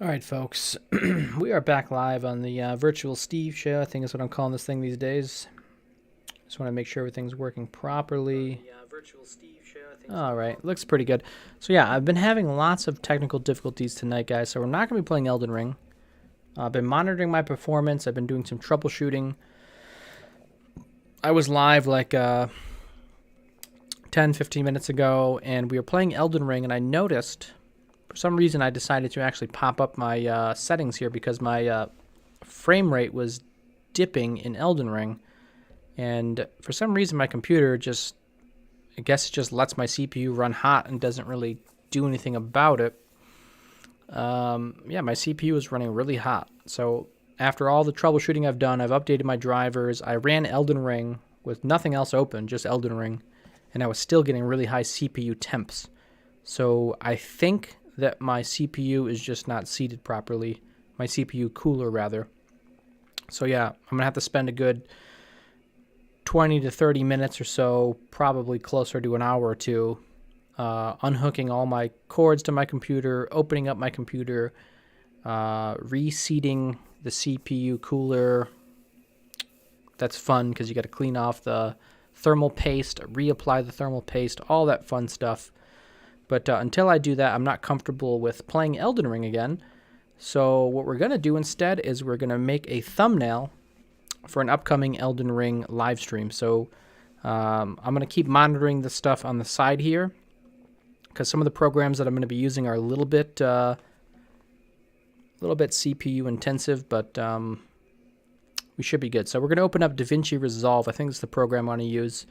All right, folks, we are back live on the Virtual Steve show. I think is what I'm calling this thing these days. Just want to make sure everything's working properly. All right, looks pretty good. So yeah, I've been having lots of technical difficulties tonight, guys, so we're not going to be playing Elden Ring. I've been monitoring my performance. I've been doing some troubleshooting. I was live like 10, 15 minutes ago, and we were playing Elden Ring, and I noticed... For some reason, I decided to actually pop up my settings here because my frame rate was dipping in Elden Ring. And for some reason, my computer just, I guess it just lets my CPU run hot and doesn't really do anything about it. Yeah, my CPU is running really hot. So after all the troubleshooting I've done, I've updated my drivers. I ran Elden Ring with nothing else open, just Elden Ring. And I was still getting really high CPU temps. So I think that my CPU is just not seated properly. My CPU cooler, rather. So yeah, I'm going to have to spend a good 20 to 30 minutes or so, probably closer to an hour or two, unhooking all my cords to my computer, opening up my computer, reseating the CPU cooler. That's fun because you got to clean off the thermal paste, reapply the thermal paste, all that fun stuff. But until I do that, I'm not comfortable with playing Elden Ring again. So what we're going to do instead is we're going to make a thumbnail for an upcoming Elden Ring live stream. So I'm going to keep monitoring the stuff on the side here because some of the programs that I'm going to be using are a little bit CPU intensive, but we should be good. So we're going to open up Davinci Resolve. I think it's the program I want to use.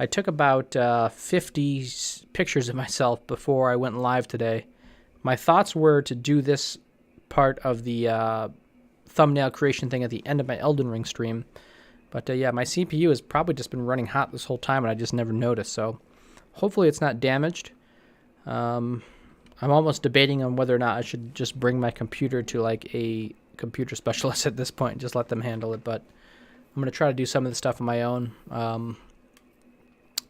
I took about 50 pictures of myself before I went live today. My thoughts were to do this part of the thumbnail creation thing at the end of my Elden Ring stream. But yeah, my CPU has probably just been running hot this whole time and I just never noticed. So hopefully it's not damaged. I'm almost debating on whether or not I should just bring my computer to like a computer specialist at this point and just let them handle it. But I'm going to try to do some of the stuff on my own.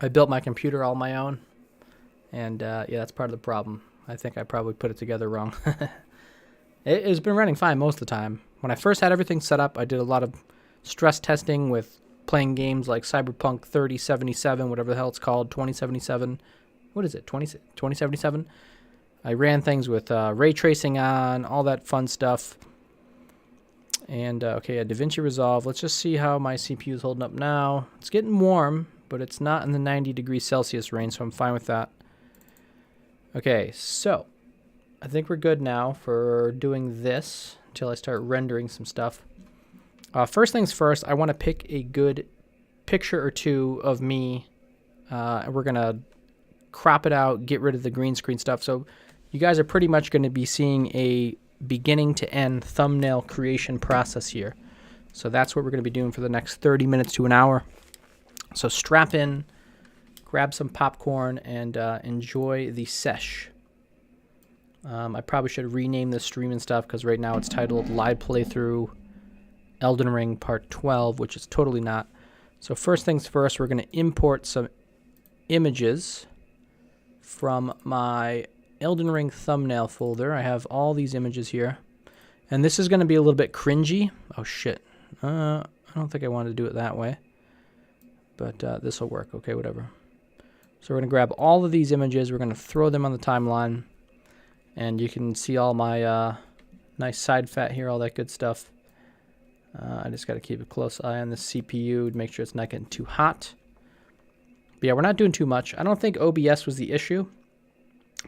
I built my computer all on my own, and yeah, that's part of the problem. I think I probably put it together wrong. It's been running fine most of the time. When I first had everything set up, I did a lot of stress testing with playing games like Cyberpunk 3077, whatever the hell it's called, 2077. What is it, 2077? I ran things with ray tracing on, all that fun stuff. And, okay, yeah, Davinci Resolve. Let's just see how my CPU is holding up now. It's getting warm, but it's not in the 90 degrees Celsius range, so I'm fine with that. Okay, so I think we're good now for doing this until I start rendering some stuff. First things first, I want to pick a good picture or two of me, and we're going to crop it out, get rid of the green screen stuff. So you guys are pretty much going to be seeing a beginning to end thumbnail creation process here. So that's what we're going to be doing for the next 30 minutes to an hour. So strap in, grab some popcorn, and enjoy the sesh. I probably should rename this stream and stuff because right now it's titled Live Playthrough Elden Ring Part 12, which is totally not. So first things first, we're going to import some images from my Elden Ring thumbnail folder. I have all these images here. And this is going to be a little bit cringy. Oh, shit. I don't think I wanted to do it that way. But this will work. Okay, whatever. So we're going to grab all of these images. We're going to throw them on the timeline. And you can see all my nice side fat here, all that good stuff. I just got to keep a close eye on the CPU to make sure it's not getting too hot. But yeah, we're not doing too much. I don't think OBS was the issue,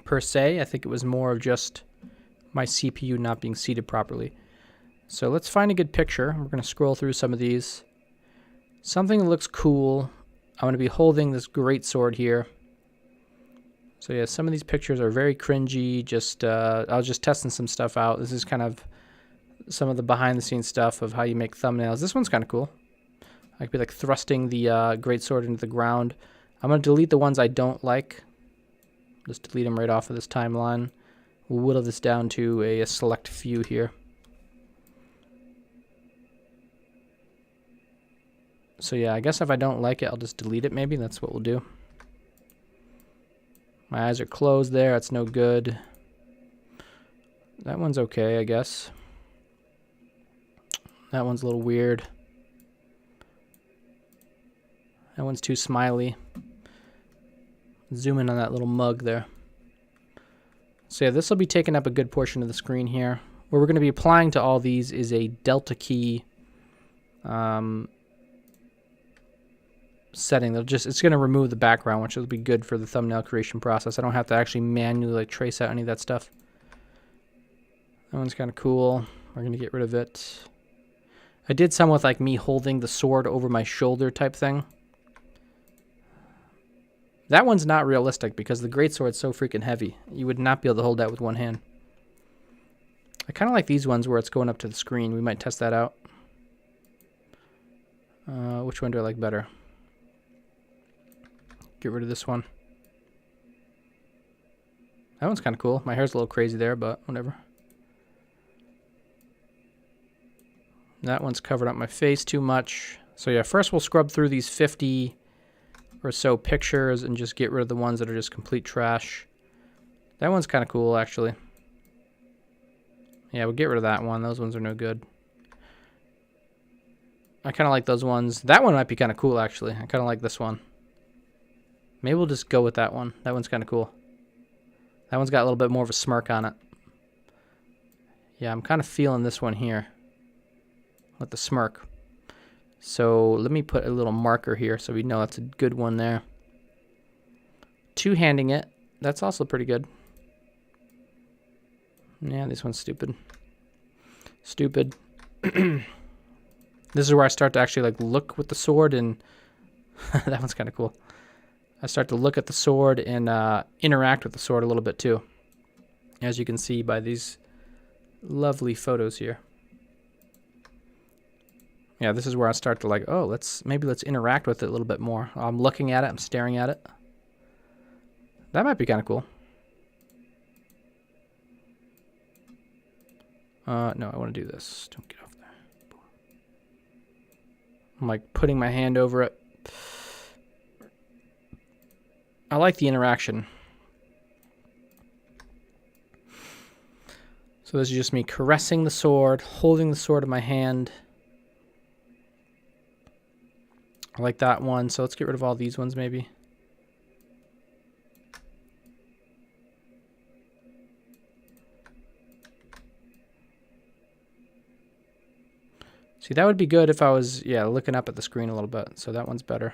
per se. I think it was more of just my CPU not being seated properly. So let's find a good picture. We're going to scroll through some of these. Something that looks cool. I'm going to be holding this great sword here. So yeah, some of these pictures are very cringy. Just I was just testing some stuff out. This is kind of some of the behind-the-scenes stuff of how you make thumbnails. This one's kind of cool. I could be like thrusting the great sword into the ground. I'm going to delete the ones I don't like. Just delete them right off of this timeline. We'll whittle this down to a select few here. So yeah, I guess if I don't like it, I'll just delete it maybe. That's what we'll do. My eyes are closed there. That's no good. That one's okay, I guess. That one's a little weird. That one's too smiley. Zoom in on that little mug there. So yeah, this will be taking up a good portion of the screen here. What we're going to be applying to all these is a delta key setting. It's going to remove the background, which will be good for the thumbnail creation process. I don't have to actually manually like trace out any of that stuff. That one's kind of cool. We're going to get rid of it. I did some with like me holding the sword over my shoulder type thing. That one's not realistic because the greatsword's so freaking heavy. You would not be able to hold that with one hand. I kind of like these ones where it's going up to the screen. We might test that out. Which one do I like better? Get rid of this one. That one's kind of cool. My hair's a little crazy there, but whatever. That one's covered up my face too much. So yeah, first we'll scrub through these 50 or so pictures and just get rid of the ones that are just complete trash. That one's kind of cool, actually. Yeah, we'll get rid of that one. Those ones are no good. I kind of like those ones. That one might be kind of cool, actually. I kind of like this one. Maybe we'll just go with that one. That one's kind of cool. That one's got a little bit more of a smirk on it. Yeah, I'm kind of feeling this one here with the smirk. So let me put a little marker here so we know that's a good one there. Two-handing it. That's also pretty good. Yeah, this one's stupid. Stupid. This is where I start to actually like look with the sword, and that one's kind of cool. I start to look at the sword and interact with the sword a little bit too, as you can see by these lovely photos here. Yeah, this is where I start to like, oh, maybe let's interact with it a little bit more. I'm looking at it, I'm staring at it. That might be kind of cool. No, I want to do this. Don't get off there. I'm like putting my hand over it. I like the interaction. So this is just me caressing the sword, holding the sword in my hand. I like that one, so let's get rid of all these ones maybe. See, that would be good if I was, yeah, looking up at the screen a little bit. So that one's better.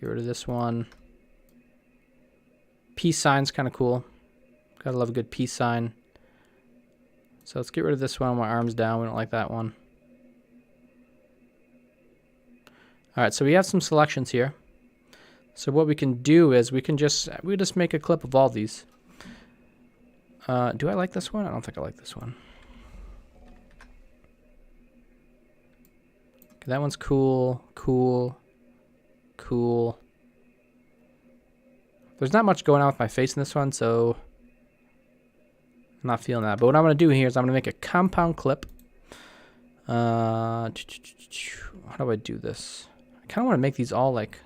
Get rid of this one. Peace sign's kind of cool. Gotta love a good peace sign. So let's get rid of this one. My arm's down. We don't like that one. All right, so we have some selections here. So what we can do is we just make a clip of all these. Do I like this one? I don't think I like this one. Okay, that one's cool, cool, cool. There's not much going on with my face in this one, so I'm not feeling that. But what I'm going to do here is I'm going to make a compound clip. How do I do this? I kind of want to make these all like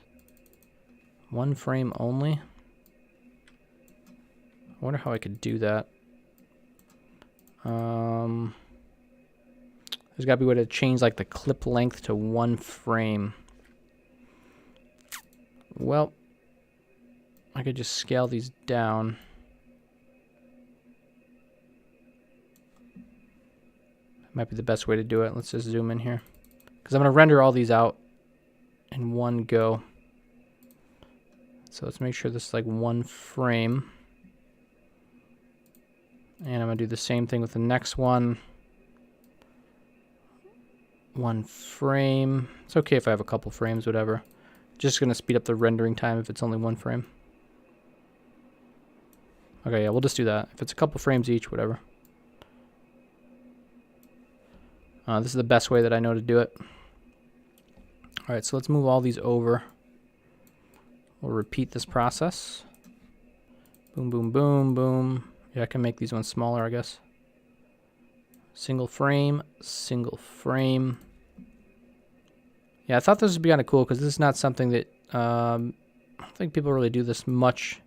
one frame only. I wonder how I could do that. There's got to be a way to change like the clip length to one frame. Well, I could just scale these down. Might be the best way to do it. Let's just zoom in here, because I'm going to render all these out in one go. So let's make sure this is like one frame. And I'm going to do the same thing with the next one. One frame. It's okay if I have a couple frames, whatever. Just going to speed up the rendering time if it's only one frame. Okay, yeah, we'll just do that. If it's a couple frames each, whatever. This is the best way that I know to do it. All right, so let's move all these over. We'll repeat this process. Boom, boom, boom, boom. Yeah, I can make these ones smaller, I guess. Single frame, single frame. Yeah, I thought this would be kind of cool because this is not something that I don't think people really do this much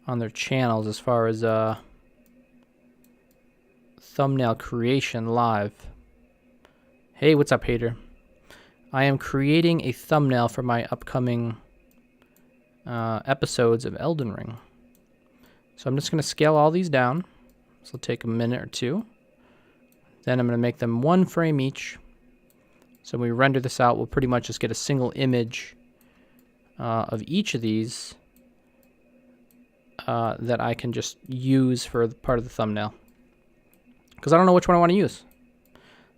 on their channels as far as thumbnail creation live. Hey, what's up, hater? I am creating a thumbnail for my upcoming episodes of Elden Ring. So I'm just going to scale all these down. This will take a minute or two. Then I'm going to make them 1 frame each. So when we render this out, we'll pretty much just get a single image of each of these that I can just use for part of the thumbnail. Because I don't know which one I want to use.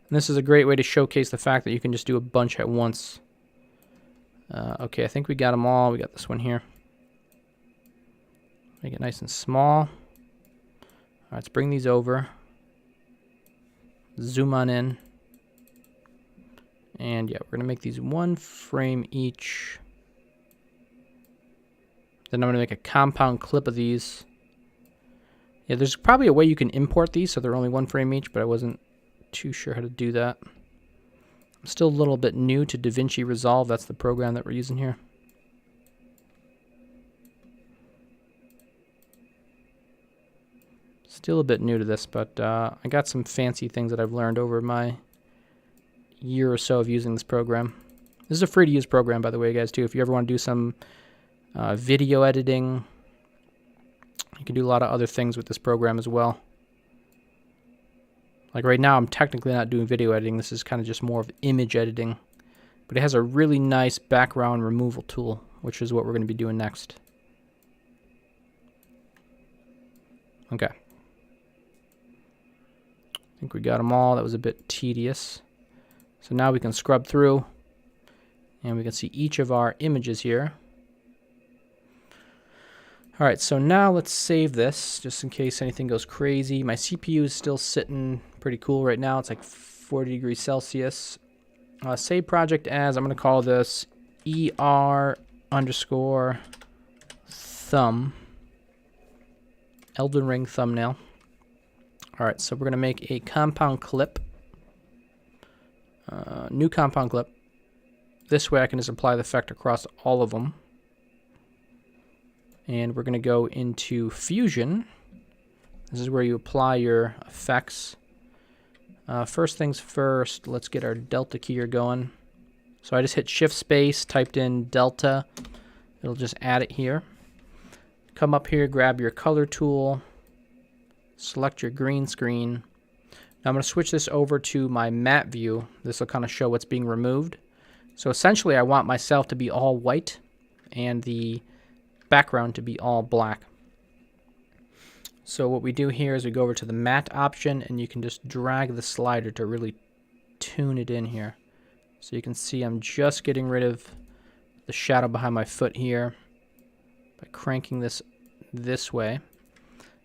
And this is a great way to showcase the fact that you can just do a bunch at once. Okay, I think we got them all. We got this one here. Make it nice and small. All right, let's bring these over. Zoom on in. And yeah, we're going to make these 1 frame each. Then I'm going to make a compound clip of these. Yeah, there's probably a way you can import these so they're only 1 frame each, but I wasn't too sure how to do that. I'm still a little bit new to Davinci Resolve. That's the program that we're using here. Still a bit new to this, but I got some fancy things that I've learned over my year or so of using this program. This is a free to use program, by the way, guys, too. If you ever want to do some video editing, you can do a lot of other things with this program as well. Like right now, I'm technically not doing video editing. This is kind of just more of image editing. But it has a really nice background removal tool, which is what we're going to be doing next. Okay. I think we got them all. That was a bit tedious. So now we can scrub through, and we can see each of our images here. All right, so now let's save this, just in case anything goes crazy. My CPU is still sitting pretty cool right now. It's like 40 degrees Celsius. Save project as, I'm going to call this ER_thumb. Elden Ring thumbnail. All right, so we're going to make a compound clip. New compound clip. This way I can just apply the effect across all of them. And we're going to go into Fusion. This is where you apply your effects. First things first, let's get our delta keyer going. So I just hit Shift Space, typed in delta. It'll just add it here. Come up here, grab your color tool, select your green screen. Now I'm going to switch this over to my matte view. This will kind of show what's being removed. So essentially I want myself to be all white and the background to be all black. So what we do here is we go over to the matte option, and you can just drag the slider to really tune it in here. So you can see I'm just getting rid of the shadow behind my foot here by cranking this way.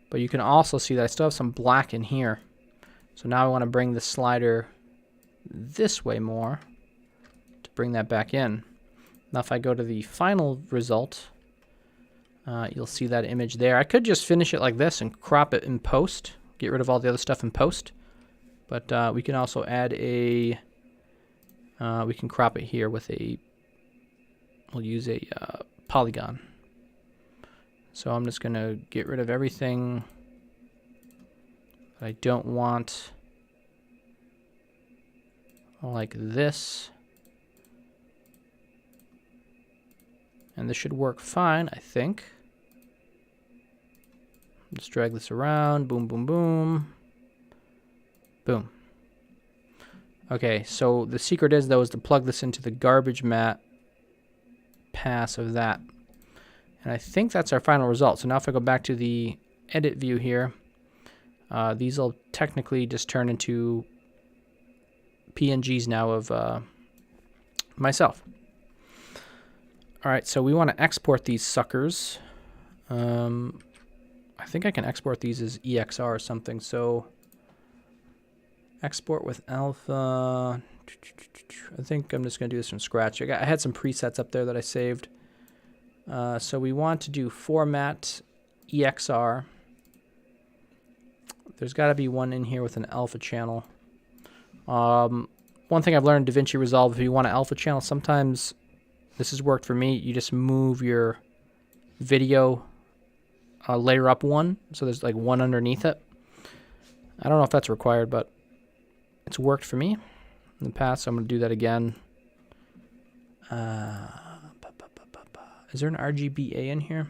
But you can also see that I still have some black in here. So now I want to bring the slider this way more to bring that back in. Now if I go to the final result, you'll see that image there. I could just finish it like this and crop it in post, get rid of all the other stuff in post. But we can also add we can crop it here with we'll use a polygon. So I'm just going to get rid of everything that I don't want, like this. And this should work fine, I think. Just drag this around. Boom, boom, boom. Boom. Okay, so the secret is, though, is to plug this into the garbage matte pass of that. And I think that's our final result. So now if I go back to the edit view here, these will technically just turn into PNGs now of myself. All right, so we want to export these suckers. I think I can export these as EXR or something. So export with alpha. I think I'm just going to do this from scratch. I had some presets up there that I saved. So we want to do format EXR. There's got to be one in here with an alpha channel. One thing I've learned in Davinci Resolve, if you want an alpha channel, sometimes this has worked for me. You just move your video layer up one, so there's like one underneath it. I don't know if that's required, but it's worked for me in the past, so I'm going to do that again. Is there an RGBA in here?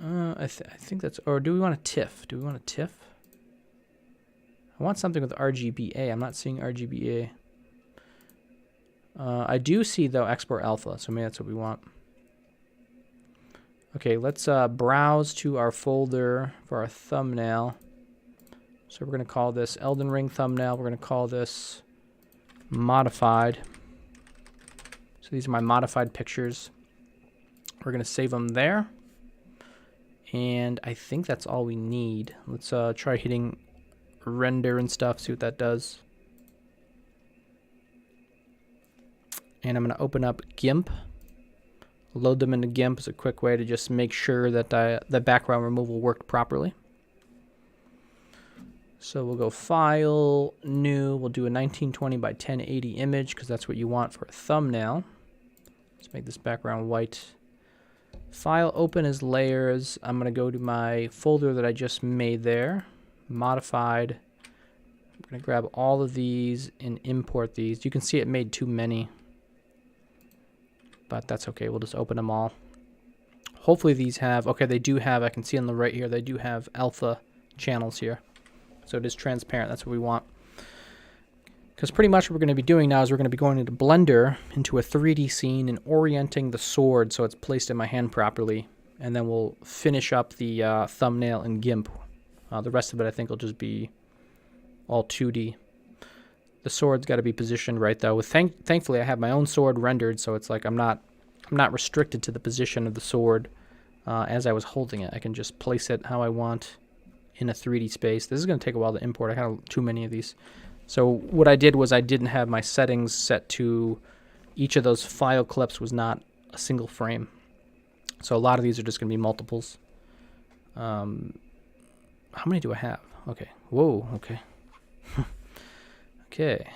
I think that's... Or do we want a TIFF? Do we want a TIFF? I want something with RGBA. I'm not seeing RGBA. I do see, though, export alpha, so maybe that's what we want. Okay, let's browse to our folder for our thumbnail. So we're going to call this Elden Ring thumbnail. We're going to call this modified. So these are my modified pictures. We're going to save them there. And I think that's all we need. Let's try hitting render and stuff, see what that does. And I'm going to open up GIMP. Load them into GIMP is a quick way to just make sure that the background removal worked properly. So we'll go File, New. We'll do a 1920 by 1080 image because that's what you want for a thumbnail. Let's make this background white. File, Open as Layers. I'm going to go to my folder that I just made there. Modified. I'm going to grab all of these and import these. You can see it made too many, but that's okay. We'll just open them all. Hopefully these have, okay, they do have, I can see on the right here, they do have alpha channels here. So it is transparent. That's what we want. Because pretty much what we're going to be doing now is we're going to be going into Blender, into a 3D scene, and orienting the sword so it's placed in my hand properly. And then we'll finish up the thumbnail in GIMP. The rest of it I think will just be all 2D. The sword's got to be positioned right though. Thankfully I have my own sword rendered, so it's like I'm not restricted to the position of the sword as I was holding it. I can just place it how I want in a 3D space. This is going to take a while to import. I have too many of these. So what I did was I didn't have my settings set to each of those file clips was not a single frame. So a lot of these are just going to be multiples. How many do I have? Okay. Whoa, okay. Okay.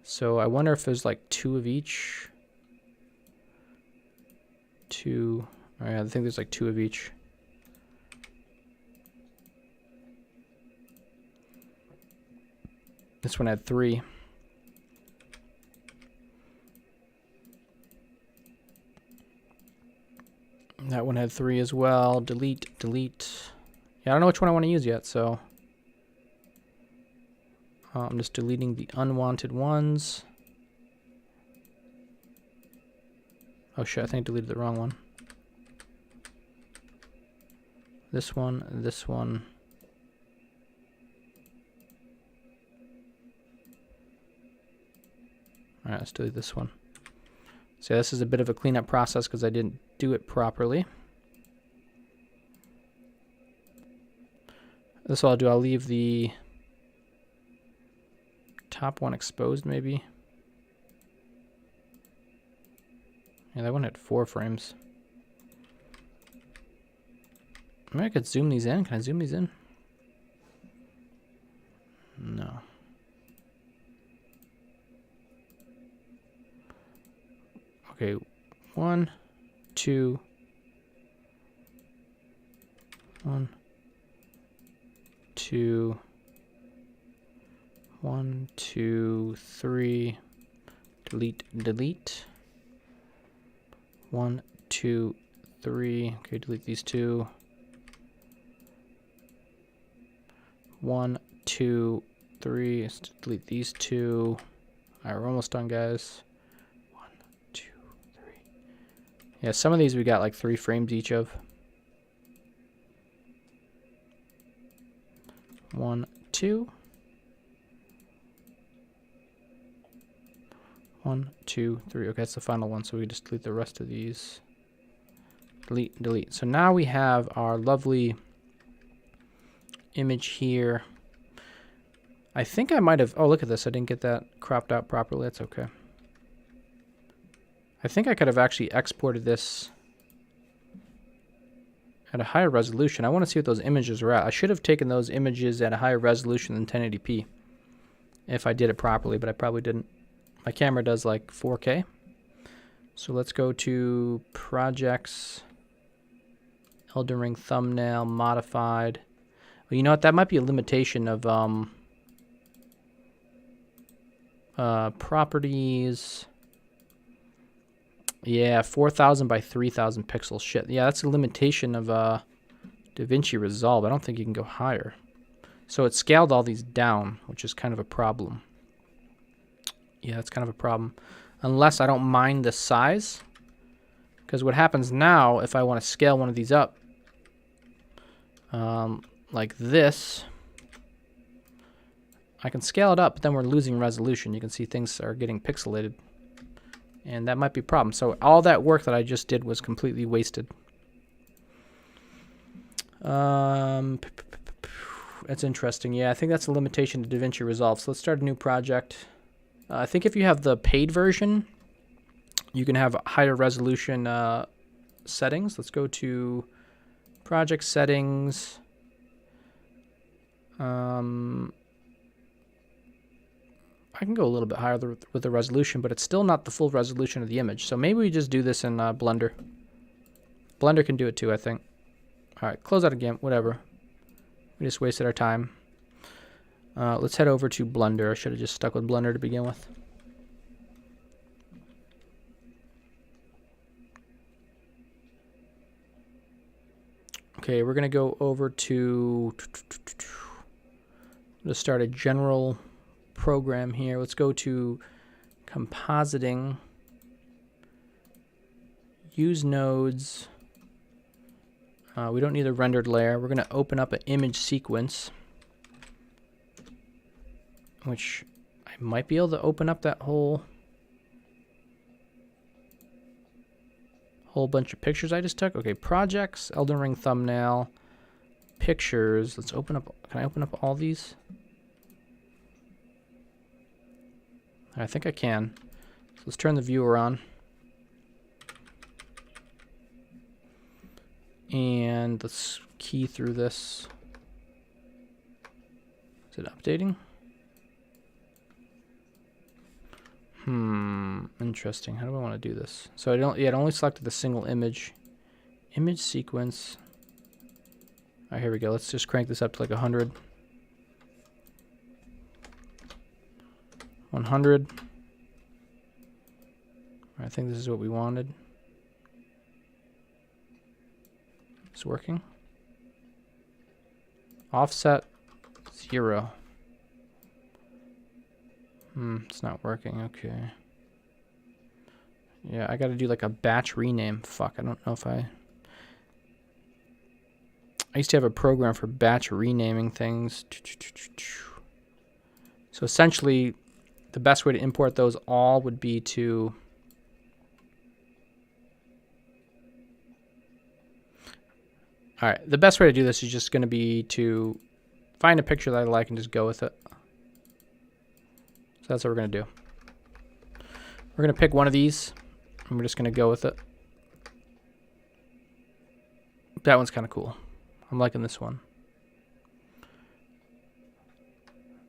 So I wonder if there's like 2 of each. 2. All right, I think there's like 2 of each. This one had 3. That one had 3 as well. Delete, delete. Yeah, I don't know which one I want to use yet, so I'm just deleting the unwanted ones. Oh shit, I think I deleted the wrong one. This one, this one. Alright, let's delete this one. So this is a bit of a cleanup process because I didn't do it properly. This is what I'll do. I'll leave the top one exposed, maybe. Yeah, that one had 4 frames. Maybe I could zoom these in. Can I zoom these in? No. Okay, 1, 2, 1, 2, 1, 2, 3, delete, delete. 1, 2, 3. Okay, delete these 2. 1, 2, 3. Let's delete these 2. Alright, we're almost done, guys. 1, 2, 3. Yeah, some of these we got like 3 frames each of. 1, 2. 1, 2, 3. Okay, that's the final one, so we just delete the rest of these. Delete, delete. So now we have our lovely image here. I think I might have... Oh, look at this. I didn't get that cropped out properly. That's okay. I think I could have actually exported this at a higher resolution. I want to see what those images are at. I should have taken those images at a higher resolution than 1080p if I did it properly, but I probably didn't. My camera does like 4K, So let's go to projects, Elden Ring thumbnail, modified. Well, you know what? That might be a limitation of properties. Yeah, 4,000 by 3,000 pixels. Shit. Yeah, that's a limitation of Davinci Resolve. I don't think you can go higher. So it scaled all these down, which is kind of a problem. Yeah, that's kind of a problem. Unless I don't mind the size. Because what happens now, if I want to scale one of these up, like this, I can scale it up, but then we're losing resolution. You can see things are getting pixelated. And that might be a problem. So all that work that I just did was completely wasted. That's interesting. Yeah, I think that's a limitation to Davinci Resolve. So let's start a new project. I think if you have the paid version, you can have higher resolution settings. Let's go to project settings. I can go a little bit higher with the resolution, but it's still not the full resolution of the image. So maybe we just do this in Blender. Blender can do it too, I think. All right, close out again, whatever. We just wasted our time. Let's head over to Blender. I should have just stuck with Blender to begin with. Okay, we're going to go over to... Let's start a general program here. Let's go to Compositing. Use nodes. We don't need a rendered layer. We're going to open up an image sequence, which I might be able to open up that whole bunch of pictures I just took. Okay, projects, Elden Ring thumbnail, pictures. Let's open up. Can I open up all these? I think I can. So let's turn the viewer on. And let's key through this. Is it updating? Interesting. How do I want to do this? So it only selected the single image. Image sequence. All right, here we go. Let's just crank this up to like 100. 100. I think this is what we wanted. It's working. Offset 0. It's not working. Okay. Yeah, I got to do like a batch rename. Fuck, I don't know if I used to have a program for batch renaming things. So essentially, the best way to import those all would be to Alright, the best way to do this is just going to be to find a picture that I like and just go with it. So that's what we're going to do. We're going to pick one of these, and we're just going to go with it. That one's kind of cool. I'm liking this one.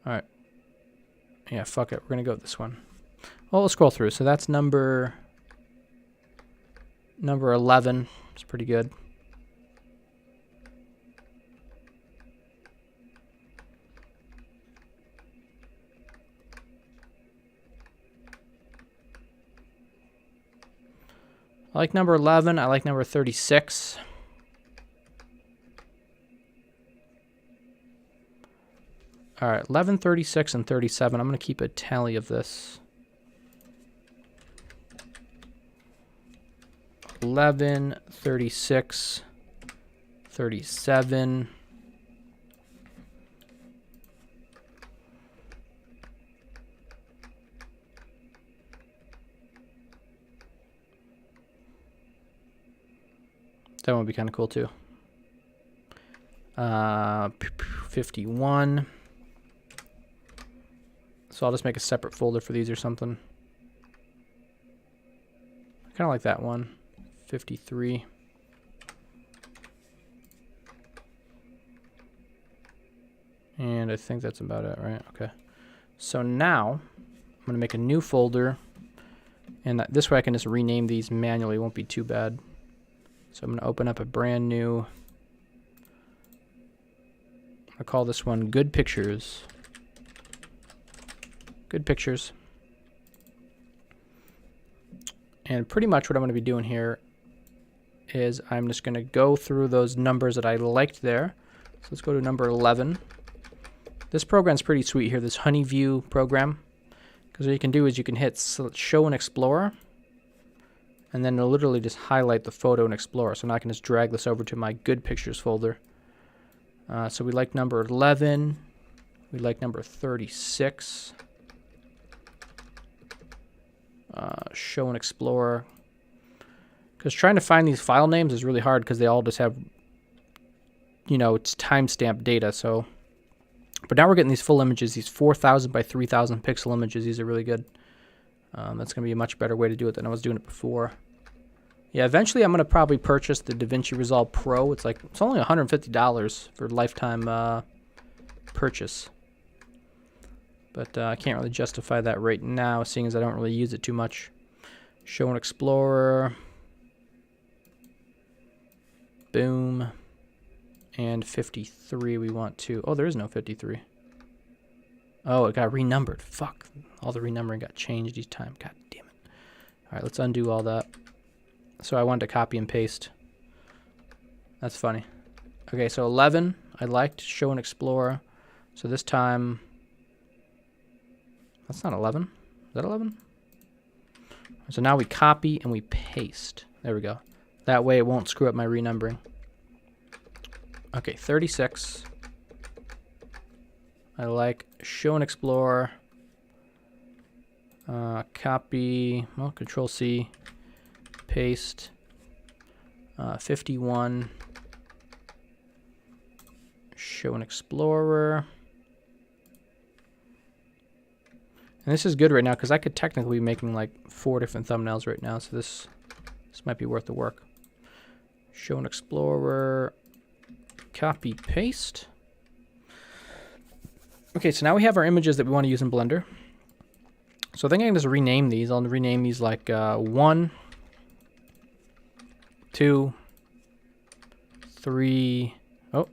Alright. Yeah, fuck it. We're going to go with this one. Well, we'll scroll through. So that's number 11. It's pretty good. I like number 11. I like number 36. All right, 11, 36, and 37. I'm going to keep a tally of this. 11, 36, 37. That one would be kind of cool too. 51. So I'll just make a separate folder for these or something. I kind of like that one. 53. And I think that's about it, right? Okay. So now I'm going to make a new folder And this way I can just rename these manually. It won't be too bad. So I'm going to open up a brand new. I'll call this one Good Pictures. Good Pictures. And pretty much what I'm going to be doing here is I'm just going to go through those numbers that I liked there. So let's go to number 11. This program's pretty sweet here, this Honeyview program. Because what you can do is you can hit Show in Explorer, and then it'll literally just highlight the photo in Explorer. So now I can just drag this over to my Good Pictures folder. So we like number 11. We like number 36. Show in Explorer. Because trying to find these file names is really hard because they all just have, you know, it's timestamp data. So, but now we're getting these full images, these 4,000 by 3,000 pixel images. These are really good. That's going to be a much better way to do it than I was doing it before. Yeah, eventually I'm going to probably purchase the Davinci Resolve Pro. It's only $150 for lifetime purchase. But I can't really justify that right now, seeing as I don't really use it too much. Show in Explorer. Boom. And 53 we want to. Oh, there is no 53. Oh, it got renumbered. Fuck. All the renumbering got changed each time. God damn it. All right, let's undo all that. So I wanted to copy and paste. That's funny. Okay, so 11. I liked Show in Explorer. So this time... That's not 11. Is that 11? So now we copy and we paste. There we go. That way it won't screw up my renumbering. Okay, 36. I like Show in Explorer. Copy. Well, Control C. Paste. 51. Show in Explorer. And this is good right now because I could technically be making like 4 different thumbnails right now. So this might be worth the work. Show in Explorer. Copy, paste. Okay, so now we have our images that we want to use in Blender. So I think I can just rename these. I'll rename these like 1, 2, 3. Oh,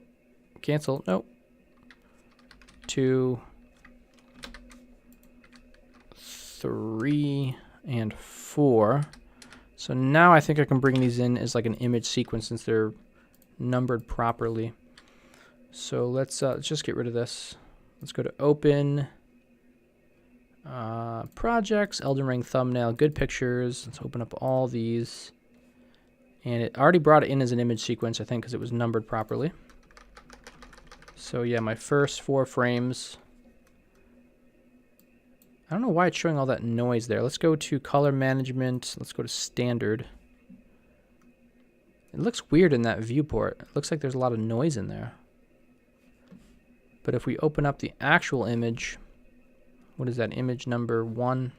cancel. Nope. 2, 3, and 4. So now I think I can bring these in as like an image sequence since they're numbered properly. So let's just get rid of this. Let's go to Open, Projects, Elden Ring Thumbnail, Good Pictures. Let's open up all these. And it already brought it in as an image sequence, I think, because it was numbered properly. So yeah, my first 4 frames. I don't know why it's showing all that noise there. Let's go to Color Management. Let's go to Standard. It looks weird in that viewport. It looks like there's a lot of noise in there. But if we open up the actual image, what is that, image number 1?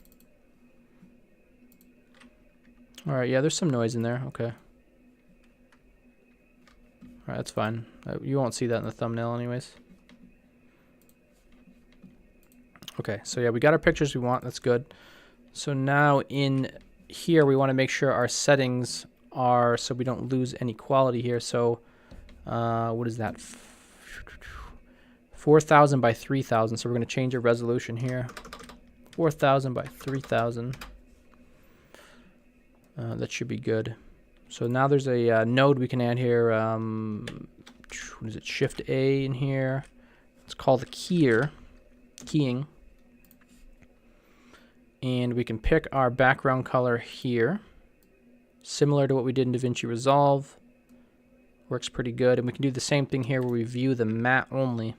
All right, yeah, there's some noise in there. Okay. All right, that's fine. You won't see that in the thumbnail anyways. Okay, so yeah, we got our pictures we want. That's good. So now in here, we want to make sure our settings are so we don't lose any quality here. So what is that? 4,000 by 3,000. So we're going to change our resolution here. 4,000 by 3,000. That should be good. So now there's a node we can add here. What is it? Shift A in here. It's called the keying. And we can pick our background color here. Similar to what we did in Davinci Resolve. Works pretty good. And we can do the same thing here where we view the matte only.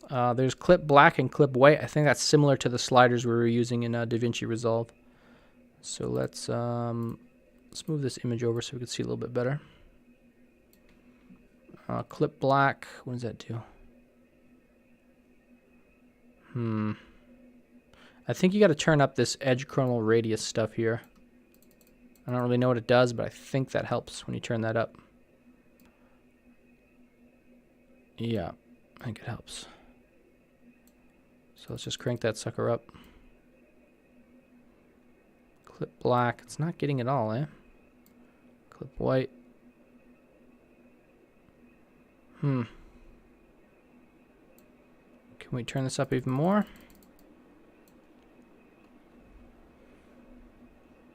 There's clip black and clip white. I think that's similar to the sliders we were using in Davinci Resolve. So let's move this image over so we can see a little bit better. Clip black. What does that do? I think you got to turn up this edge chronal radius stuff here. I don't really know what it does, but I think that helps when you turn that up. Yeah, I think it helps. So let's just crank that sucker up. Clip black. It's not getting it all, eh? Clip white. Can we turn this up even more?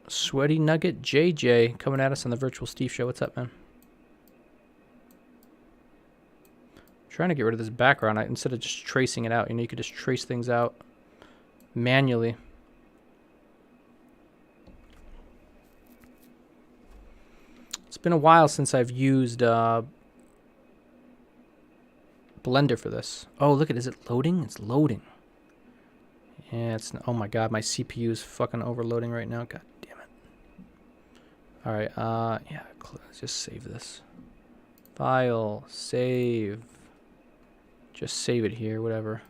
Sweaty Nugget JJ coming at us on the Virtual Steve Show. What's up, man? Trying to get rid of this background instead of just tracing it out. You know, you could just trace things out manually. It's been a while since I've used Blender for this. Oh, look at, is it loading? It's loading. Yeah, it's, oh my god, my CPU is fucking overloading right now. God damn it. Alright, yeah, let's just save this. File, save. Just save it here, whatever.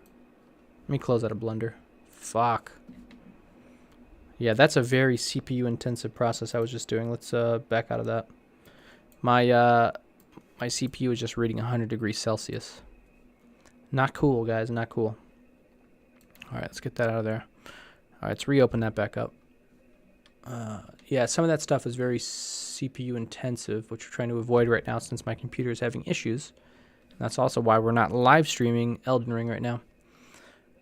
Let me close out of Blender. Fuck. Yeah, that's a very CPU intensive process I was just doing. Let's back out of that. My CPU is just reading 100 degrees Celsius. Not cool, guys, not cool. All right, let's get that out of there. All right, let's reopen that back up. Yeah, some of that stuff is very CPU intensive, which we're trying to avoid right now since my computer is having issues. And that's also why we're not live streaming Elden Ring right now.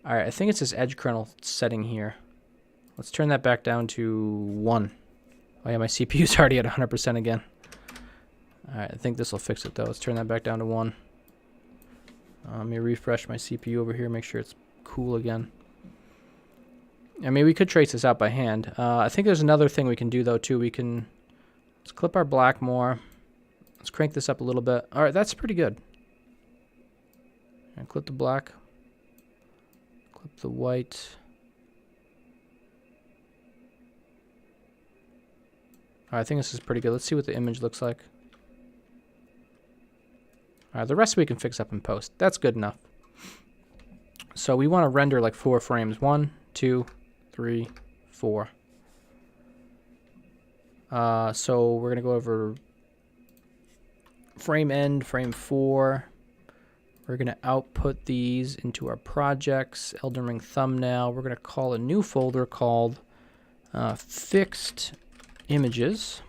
All right, I think it's this edge kernel setting here. Let's turn that back down to 1. Oh yeah, my CPU is already at 100% again. All right, I think this will fix it though. Let's turn that back down to 1. Let me refresh my CPU over here, make sure it's cool again. I mean, we could trace this out by hand. I think there's another thing we can do though too. Let's clip our black more. Let's crank this up a little bit. All right, that's pretty good. And clip the black. Clip the white. All right, I think this is pretty good. Let's see what the image looks like. All right, the rest we can fix up in post. That's good enough. So we want to render like 4 frames. 1, 2, 3, 4. So we're going to go over frame end, frame 4. We're going to output these into our projects, Elden Ring thumbnail. We're going to call a new folder called fixed images.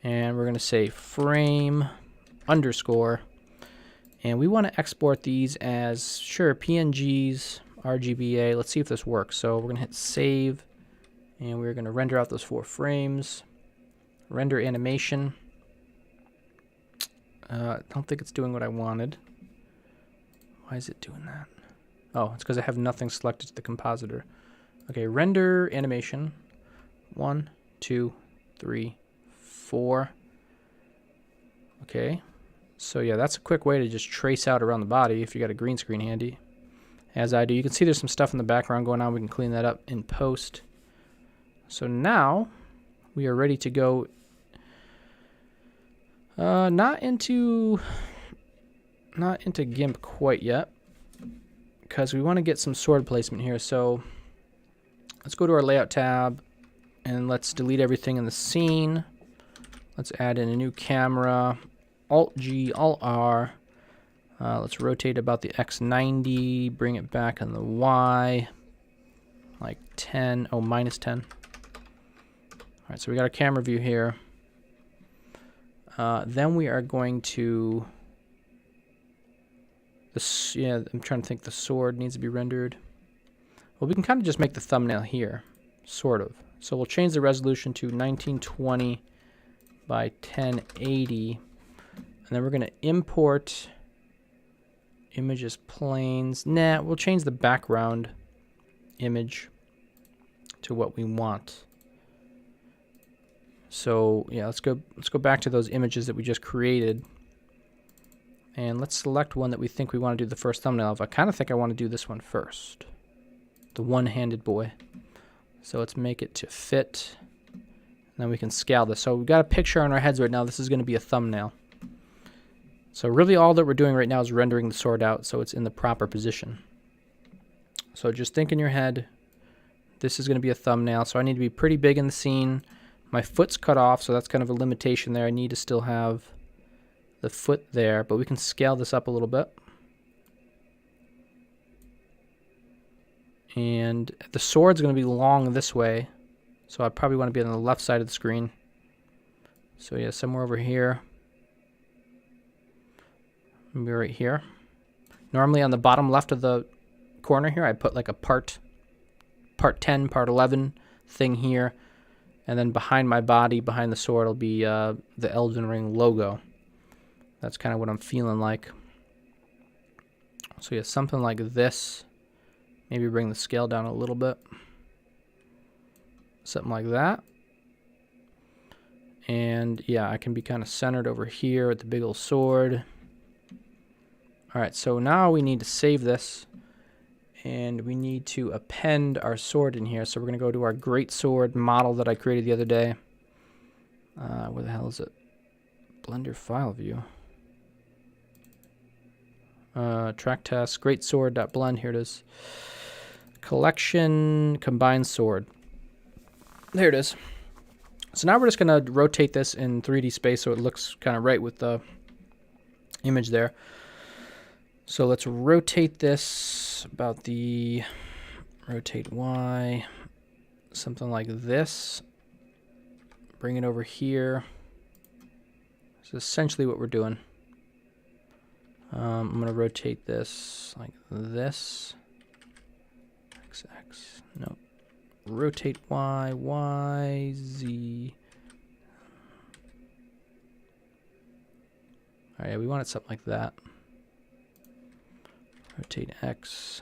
And we're going to say frame underscore. And we want to export these as, sure, PNGs, RGBA. Let's see if this works. So we're going to hit save. And we're going to render out those 4 frames. Render animation. I don't think it's doing what I wanted. Why is it doing that? Oh, it's because I have nothing selected to the compositor. Okay, render animation. 1, 2, 3, 4. Okay. So yeah, that's a quick way to just trace out around the body if you got a green screen handy. As I do. You can see there's some stuff in the background going on. We can clean that up in post. So now we are ready to go not into GIMP quite yet, because we want to get some sword placement here. So let's go to our layout tab and let's delete everything in the scene. Let's add in a new camera. Alt-G, Alt-R. Let's rotate about the X90, bring it back on the Y, like 10, oh, minus 10. All right, so we got our camera view here. Then we are going to, yeah, I'm trying to think, the sword needs to be rendered. Well, we can kind of just make the thumbnail here, sort of. So we'll change the resolution to 1920 by 1080. And then we're going to import images planes. Nah, we'll change the background image to what we want. So yeah, let's go back to those images that we just created. And let's select one that we think we want to do the first thumbnail of. I kind of think I want to do this one first. The one-handed boy. So let's make it to fit. And then we can scale this. So we've got a picture on our heads right now. This is going to be a thumbnail. So really all that we're doing right now is rendering the sword out so it's in the proper position. So just think in your head, this is going to be a thumbnail. So I need to be pretty big in the scene. My foot's cut off, so that's kind of a limitation there. I need to still have the foot there, but we can scale this up a little bit. And the sword's going to be long this way, So I probably want to be on the left side of the screen. So yeah, somewhere over here. Maybe right here. Normally on the bottom left of the corner here, I put like a part 10, part 11 thing here. And then behind my body, behind the sword, will be the Elden Ring logo. That's kind of what I'm feeling like. So yeah, something like this. Maybe bring the scale down a little bit. Something like that. And yeah, I can be kind of centered over here at the big old sword. Alright, so now we need to save this. And we need to append our sword in here. So we're going to go to our great sword model that I created the other day. Where the hell is it? Blender file view. Track test, great sword.blend. Here it is. Collection, combined sword. There it is. So now we're just going to rotate this in 3D space so it looks kind of right with the image there. So let's rotate this about the rotate Y, something like this. Bring it over here. That's essentially what we're doing. I'm going to rotate this like this. XX. No. Rotate Y, Y, Z. Alright, we want it something like that. Rotate X.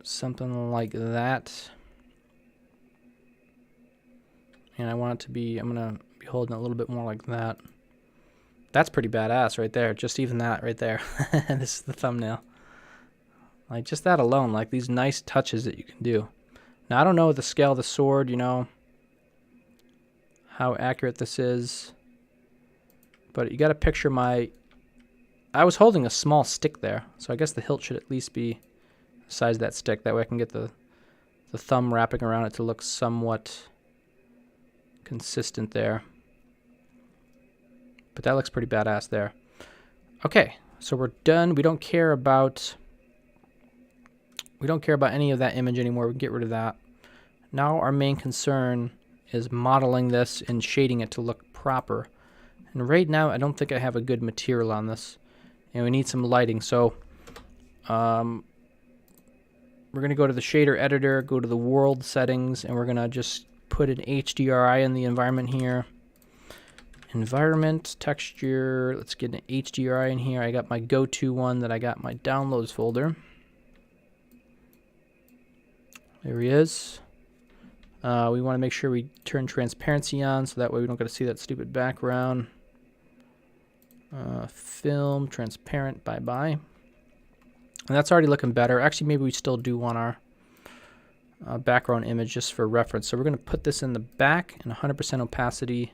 Something like that. And I want it to be, I'm going to be holding it a little bit more like that. That's pretty badass right there. Just even that right there. This is the thumbnail. Like, just that alone, like these nice touches that you can do. Now, I don't know the scale of the sword, you know, how accurate this is. But you got to picture my... I was holding a small stick there, so I guess the hilt should at least be the size of that stick. That way I can get the thumb wrapping around it to look somewhat consistent there. But that looks pretty badass there. Okay, so we're done. We don't care about any of that image anymore. We can get rid of that. Now our main concern is modeling this and shading it to look proper. And right now I don't think I have a good material on this. And we need some lighting. So we're going to go to the shader editor, go to the world settings, and we're going to just put an HDRI in the environment here. Environment, texture, let's get an HDRI in here. I got my go-to one that I got in my downloads folder. There he is. We want to make sure we turn transparency on so that way we don't get to see that stupid background. Film, transparent, bye-bye. And that's already looking better. Actually, maybe we still do want our background image just for reference. So we're going to put this in the back and 100% opacity.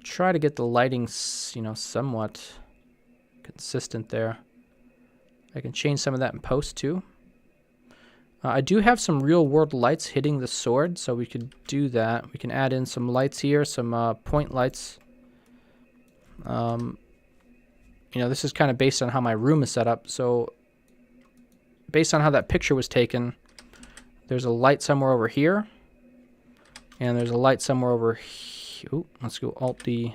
Try to get the lighting, you know, somewhat consistent there. I can change some of that in post too. I do have some real world lights hitting the sword, so we could do that. We can add in some lights here, some point lights. You know, this is kind of based on how my room is set up. So based on how that picture was taken, there's a light somewhere over here. And there's a light somewhere over here. Ooh, let's go Alt-D,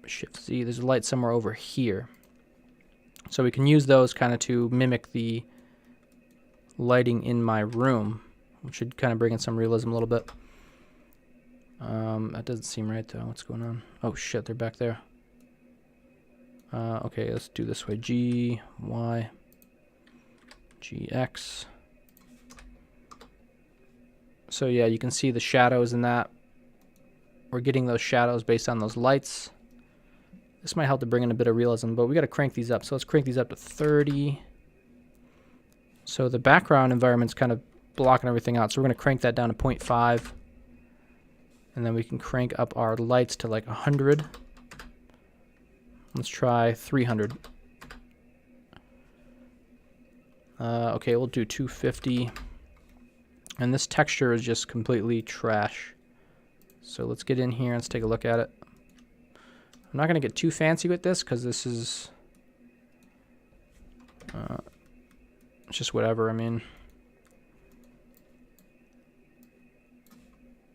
Shift-Z. There's a light somewhere over here. So we can use those kind of to mimic the lighting in my room, which should kind of bring in some realism a little bit. That doesn't seem right though. What's going on? Oh shit, they're back there. Okay, let's do this way. G, Y, G, X. So yeah, you can see the shadows in that. We're getting those shadows based on those lights. This might help to bring in a bit of realism, but we got to crank these up. So let's crank these up to 30. So the background environment's kind of blocking everything out. So we're going to crank that down to 0.5. And then we can crank up our lights to like 100. Let's try 300. Okay, we'll do 250. And this texture is just completely trash. So let's get in here and let's take a look at it. I'm not going to get too fancy with this because this is It's just whatever, I mean.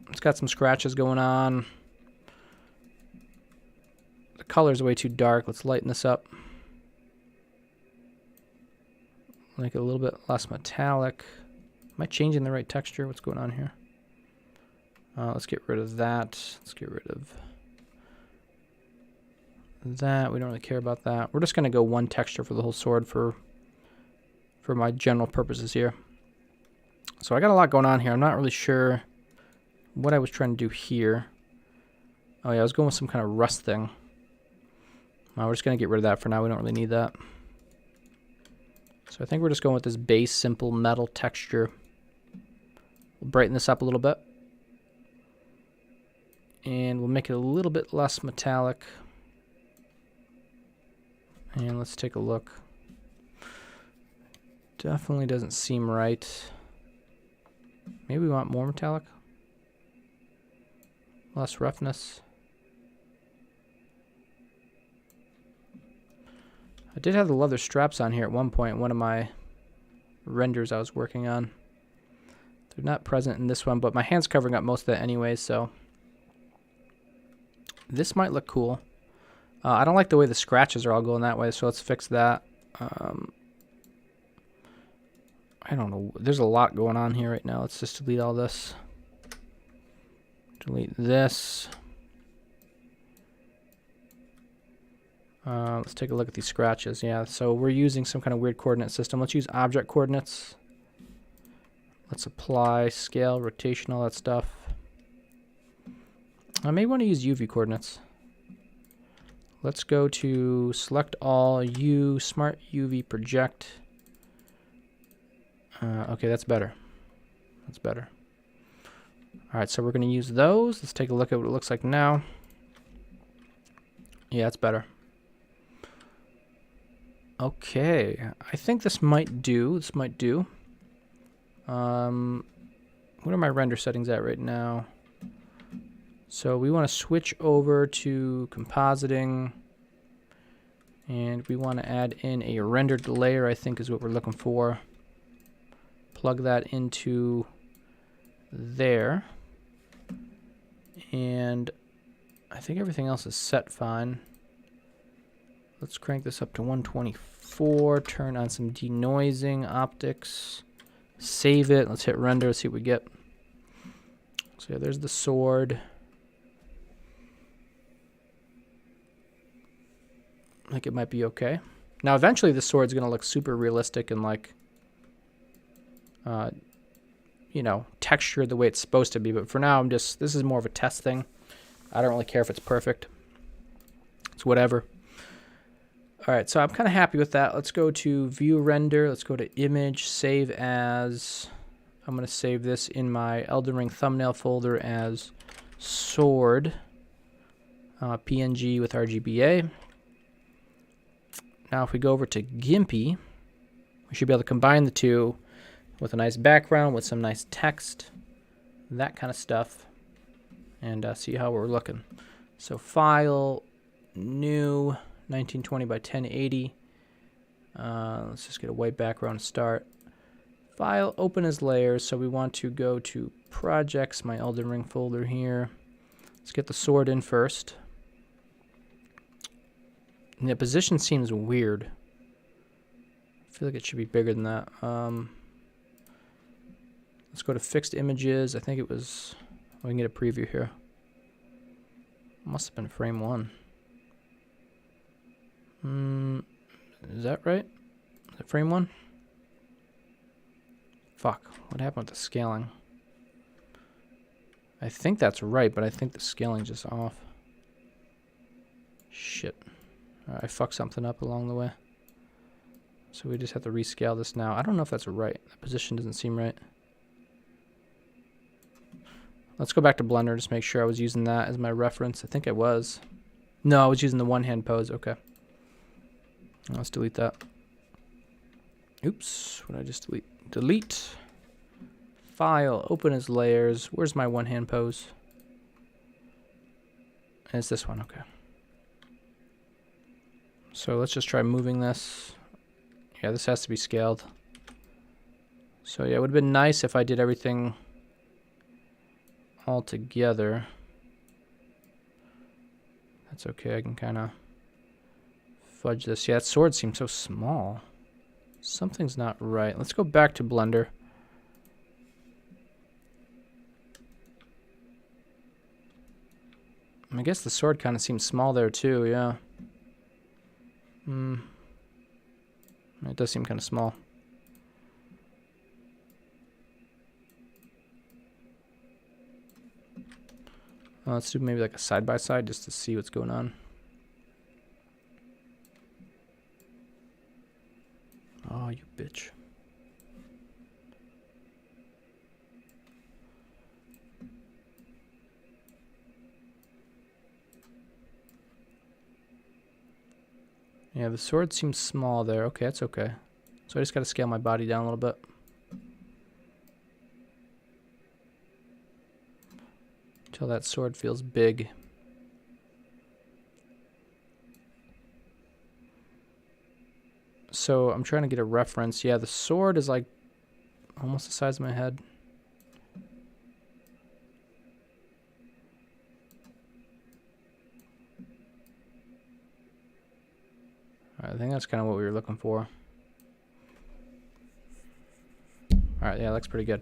It's got some scratches going on. The color's way too dark. Let's lighten this up. Make it a little bit less metallic. Am I changing the right texture? What's going on here? Let's get rid of that. Let's get rid of that. We don't really care about that. We're just going to go one texture for the whole sword for my general purposes here. So I got a lot going on here. I'm not really sure what I was trying to do here. Oh yeah, I was going with some kind of rust thing. We're just going to get rid of that for now. We don't really need that. So I think we're just going with this base simple metal texture. We'll brighten this up a little bit. And we'll make it a little bit less metallic. And let's take a look. Definitely doesn't seem right. Maybe we want more metallic. Less roughness. I did have the leather straps on here at one point, one of my renders I was working on. They're not present in this one, but my hand's covering up most of that anyway, so this might look cool. I don't like the way the scratches are all going that way, so let's fix that. I don't know. There's a lot going on here right now. Let's just delete all this. Delete this. Let's take a look at these scratches. Yeah, so we're using some kind of weird coordinate system. Let's use object coordinates. Let's apply scale, rotation, all that stuff. I may want to use UV coordinates. Let's go to select all, U, smart UV project. Okay, that's better. That's better. All right, so we're going to use those. Let's take a look at what it looks like now. Yeah, it's better. Okay, I think this might do. This might do. What are my render settings at right now? So we want to switch over to compositing. And we want to add in a rendered layer, I think is what we're looking for. Plug that into there. And I think everything else is set fine. Let's crank this up to 124, turn on some denoising optics, save it. Let's hit render, see what we get. So yeah, there's the sword. I think it might be okay. Now eventually this sword's going to look super realistic and like, you know, textured the way it's supposed to be. But for now, this is more of a test thing. I don't really care if it's perfect. It's whatever. All right, so I'm kind of happy with that. Let's go to view render. Let's go to image, save as. I'm going to save this in my Elden Ring thumbnail folder as sword, PNG with RGBA. Now if we go over to Gimpy, we should be able to combine the two with a nice background, with some nice text, that kind of stuff, and see how we're looking. So file, new, 1920 by 1080. Let's just get a white background to start. File, open as layers. So we want to go to projects, my Elden Ring folder here. Let's get the sword in first. And the position seems weird. I feel like it should be bigger than that. Let's go to fixed images. I think it was, we can get a preview here. Must have been frame 1. Is that right? Is it frame 1? Fuck, what happened with the scaling? I think that's right, but I think the scaling's just off. Shit. I fucked something up along the way. So we just have to rescale this now. I don't know if that's right. The position doesn't seem right. Let's go back to Blender, just make sure I was using that as my reference. I think I was. No, I was using the one-hand pose. Okay. Let's delete that. Oops. What did I just delete? Delete. File. Open as layers. Where's my one-hand pose? And it's this one. Okay. So let's just try moving this. Yeah, this has to be scaled. So yeah, it would have been nice if I did everything all together. That's okay, I can kind of fudge this. Yeah, that sword seems so small. Something's not right. Let's go back to Blender. I guess the sword kind of seems small there too, yeah. It does seem kind of small. Let's do maybe like a side-by-side just to see what's going on. Oh, you bitch. Yeah, the sword seems small there. Okay, that's okay. So I just got to scale my body down a little bit. Until that sword feels big. So I'm trying to get a reference. Yeah, the sword is like almost the size of my head. I think that's kind of what we were looking for. Alright, yeah, that looks pretty good.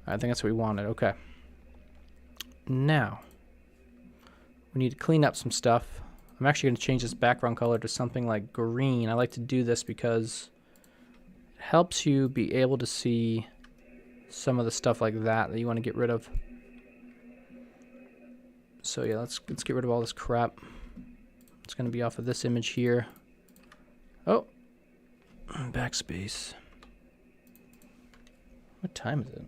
I think that's what we wanted. Okay. Now, we need to clean up some stuff. I'm actually going to change this background color to something like green. I like to do this because it helps you be able to see some of the stuff like that you want to get rid of. So yeah, let's get rid of all this crap. It's going to be off of this image here. Oh, backspace. What time is it?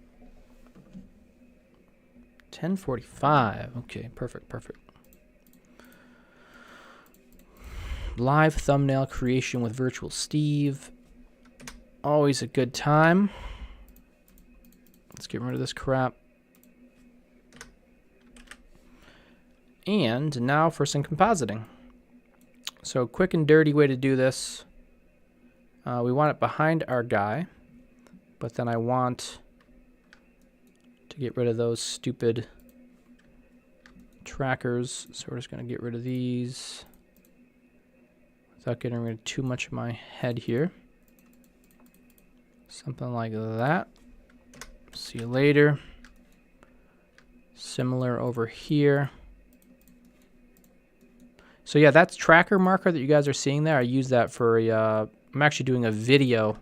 10:45. Okay, perfect. Live thumbnail creation with Virtual Steve. Always a good time. Let's get rid of this crap. And now for some compositing. So quick and dirty way to do this. We want it behind our guy, but then I want to get rid of those stupid trackers. So we're just going to get rid of these without getting rid of too much of my head here. Something like that. See you later. Similar over here. So yeah, that's tracker marker that you guys are seeing there. I use that for a, I'm actually doing a video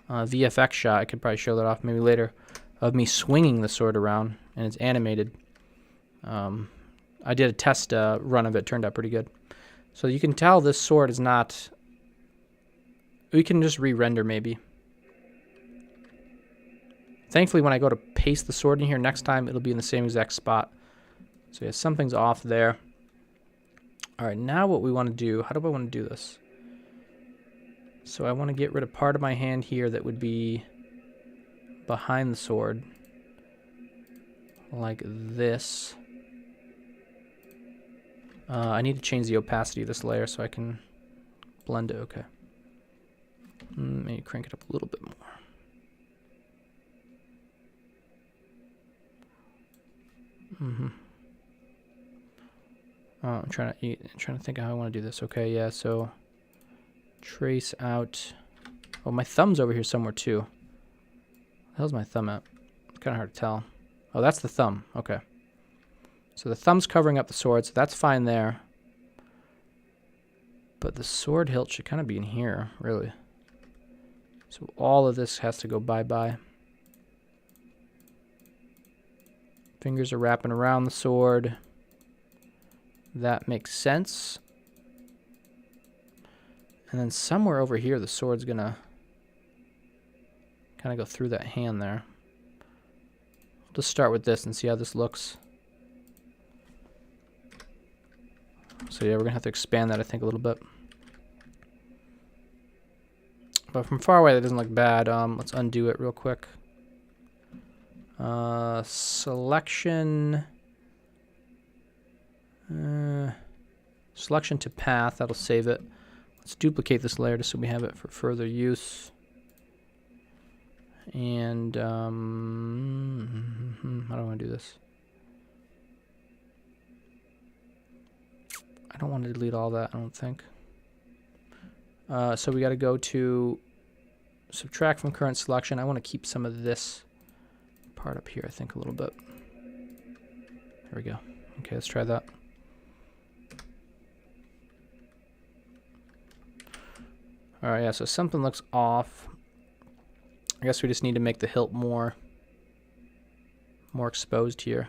VFX shot. I could probably show that off maybe later, of me swinging the sword around, and it's animated. I did a test run of it. Turned out pretty good. So you can tell this sword is not... We can just re-render maybe. Thankfully, when I go to paste the sword in here next time, it'll be in the same exact spot. So yeah, something's off there. All right, now what we want to do, how do I want to do this? So I want to get rid of part of my hand here that would be behind the sword. Like this. I need to change the opacity of this layer so I can blend it. Okay. Maybe crank it up a little bit more. I'm trying to think of how I want to do this. Okay, yeah, so trace out. Oh, my thumb's over here somewhere too. Where the hell's my thumb at? It's kind of hard to tell. Oh, that's the thumb. Okay. So the thumb's covering up the sword, so that's fine there. But the sword hilt should kind of be in here, really. So all of this has to go bye-bye. Fingers are wrapping around the sword. That makes sense. And then somewhere over here, the sword's gonna kind of go through that hand there. Let's start with this and see how this looks. So yeah, we're gonna have to expand that, I think, a little bit. But from far away, that doesn't look bad. Let's undo it real quick. Selection. Selection to path, that'll save it. Let's duplicate this layer just so we have it for further use. And how do I want to do this? I don't want to delete all that, I don't think. So we got to go to subtract from current selection. I want to keep some of this part up here, I think, a little bit. There we go. Okay, let's try that. All right, yeah, so something looks off. I guess we just need to make the hilt more exposed here.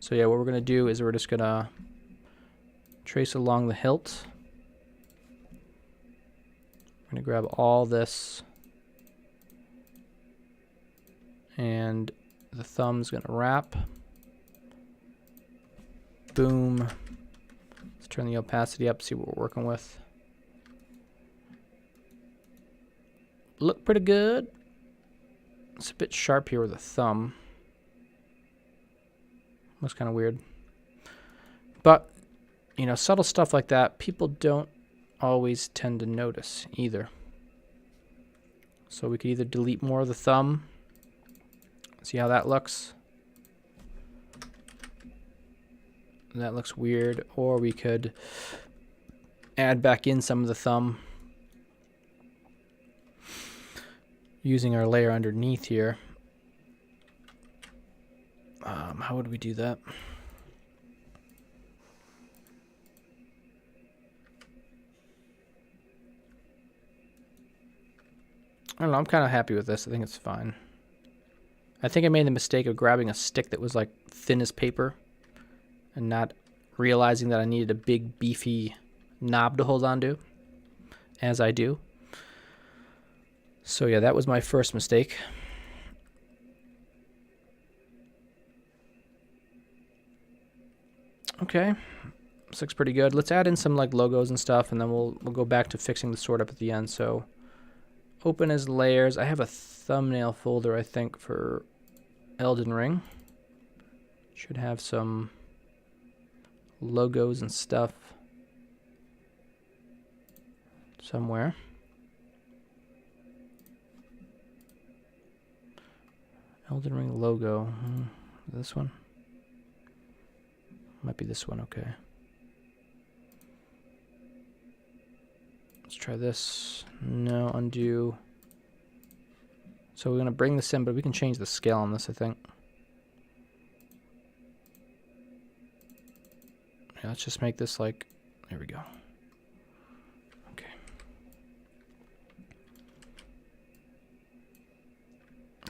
So yeah, what we're going to do is we're just going to trace along the hilt. I'm going to grab all this, and the thumb's going to wrap. Boom. Let's turn the opacity up, see what we're working with. Look pretty good. It's a bit sharp here with the thumb. Looks kind of weird. But, you know, subtle stuff like that, people don't always tend to notice either. So we could either delete more of the thumb. See how that looks? That looks weird. Or we could add back in some of the thumb using our layer underneath here. How would we do that? I don't know, I'm kind of happy with this. I think it's fine. I think I made the mistake of grabbing a stick that was like thin as paper and not realizing that I needed a big beefy knob to hold on to, as I do. So yeah, that was my first mistake. Okay, this looks pretty good. Let's add in some like logos and stuff, and then we'll go back to fixing the sword up at the end. So open as layers. I have a thumbnail folder, I think, for Elden Ring. Should have some logos and stuff somewhere. Elden Ring logo. This one? Might be this one, okay. Let's try this. No, undo. So we're going to bring this in, but we can change the scale on this, I think. Yeah, let's just make this like, there we go. Okay.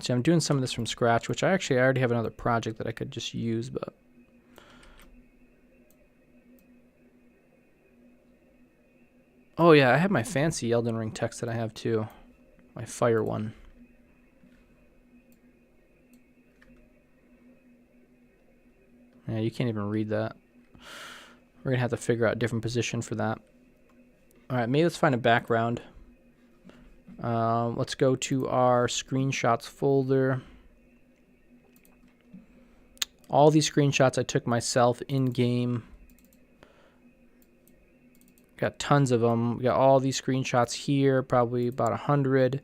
See, I'm doing some of this from scratch, which I already have another project that I could just use, but oh yeah, I have my fancy Elden Ring text that I have too. My fire one. Yeah, you can't even read that. We're gonna have to figure out a different position for that. Alright, maybe let's find a background. Let's go to our screenshots folder. All these screenshots I took myself in-game. Got tons of them. We got all these screenshots here, probably about 100.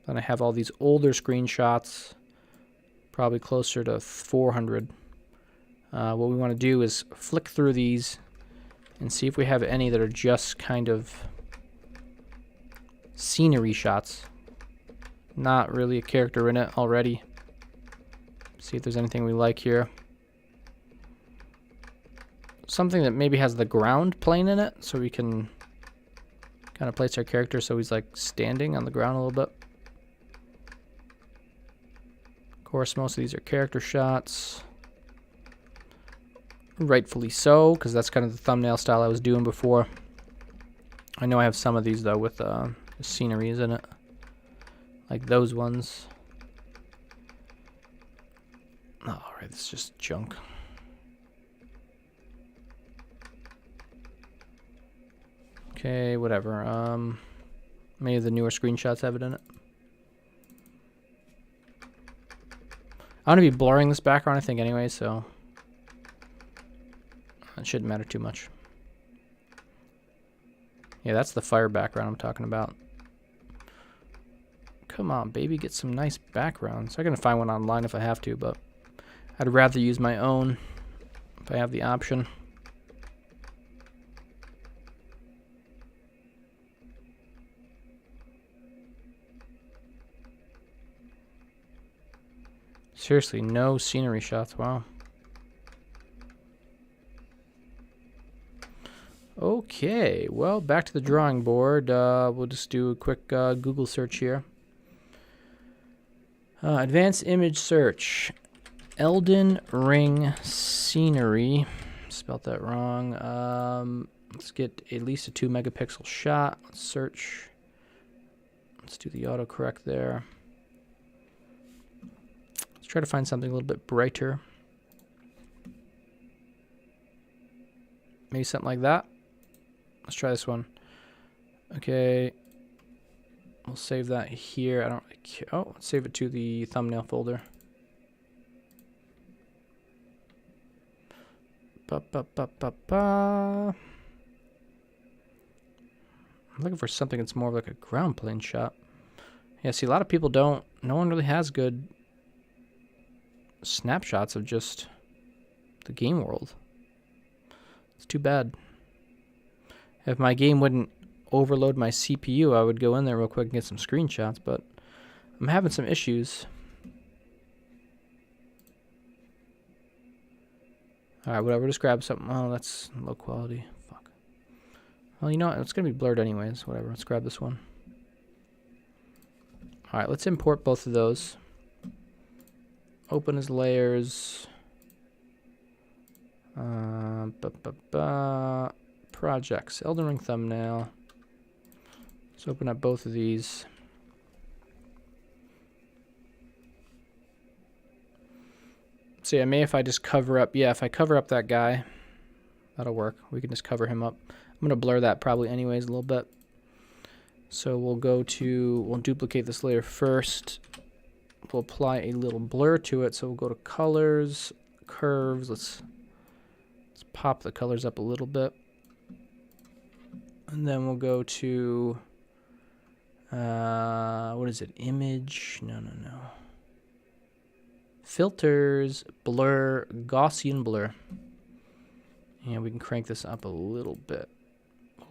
Then I have all these older screenshots, probably closer to 400. What we want to do is flick through these and see if we have any that are just kind of scenery shots. Not really a character in it already. See if there's anything we like here. Something that maybe has the ground plane in it, so we can kind of place our character so he's like standing on the ground a little bit. Of course, most of these are character shots. Rightfully so, because that's kind of the thumbnail style I was doing before. I know I have some of these though with the sceneries in it, like those ones. Oh, all right, this is just junk. Okay, whatever. Maybe the newer screenshots have it in it. I'm gonna be blurring this background, I think, anyway, so it shouldn't matter too much. Yeah, that's the fire background I'm talking about. Come on, baby, get some nice backgrounds. I'm going to find one online if I have to, but I'd rather use my own if I have the option. Seriously, no scenery shots. Wow. Okay, well, back to the drawing board. We'll just do a quick Google search here. Advanced image search. Elden Ring scenery. Spelled that wrong. Let's get at least a 2 megapixel shot. Let's search. Let's do the autocorrect there. Let's try to find something a little bit brighter. Maybe something like that. Let's try this one. Okay. We'll save that here. I don't really care. Oh, let's save it to the thumbnail folder. I'm looking for something that's more like a ground plane shot. Yeah, see, a lot of people don't. No one really has good snapshots of just the game world. It's too bad. If my game wouldn't overload my CPU, I would go in there real quick and get some screenshots, but I'm having some issues. Alright, whatever, just grab something. Oh, that's low quality. Fuck. Well, you know what? It's going to be blurred anyways. Whatever, let's grab this one. Alright, let's import both of those. Open as layers. Projects. Elden Ring thumbnail. Let's open up both of these. So yeah, maybe if I just cover up, if I cover up that guy, that'll work. We can just cover him up. I'm going to blur that probably anyways a little bit. So we'll we'll duplicate this layer first. We'll apply a little blur to it. So we'll go to colors, curves. Let's pop the colors up a little bit. And then we'll go to, what is it? Image? No. Filters, blur, Gaussian blur. And we can crank this up a little bit.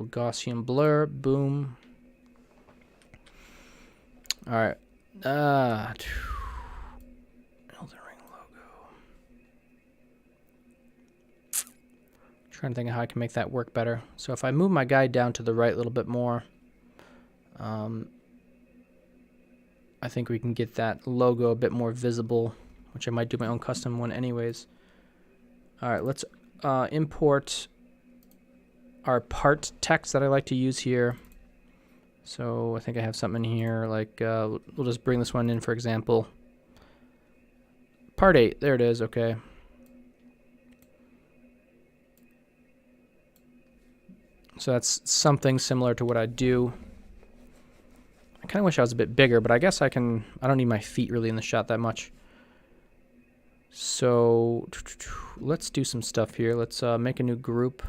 Gaussian blur, boom. All right. Elden Ring logo. Trying to think of how I can make that work better. So if I move my guy down to the right a little bit more, I think we can get that logo a bit more visible, which I might do my own custom one anyways. All right, let's import our part text that I like to use here. So I think I have something in here, like we'll just bring this one in, for example. Part 8, there it is, okay. So that's something similar to what I do. I kind of wish I was a bit bigger, but I guess I don't need my feet really in the shot that much. So let's do some stuff here. Let's make a new group.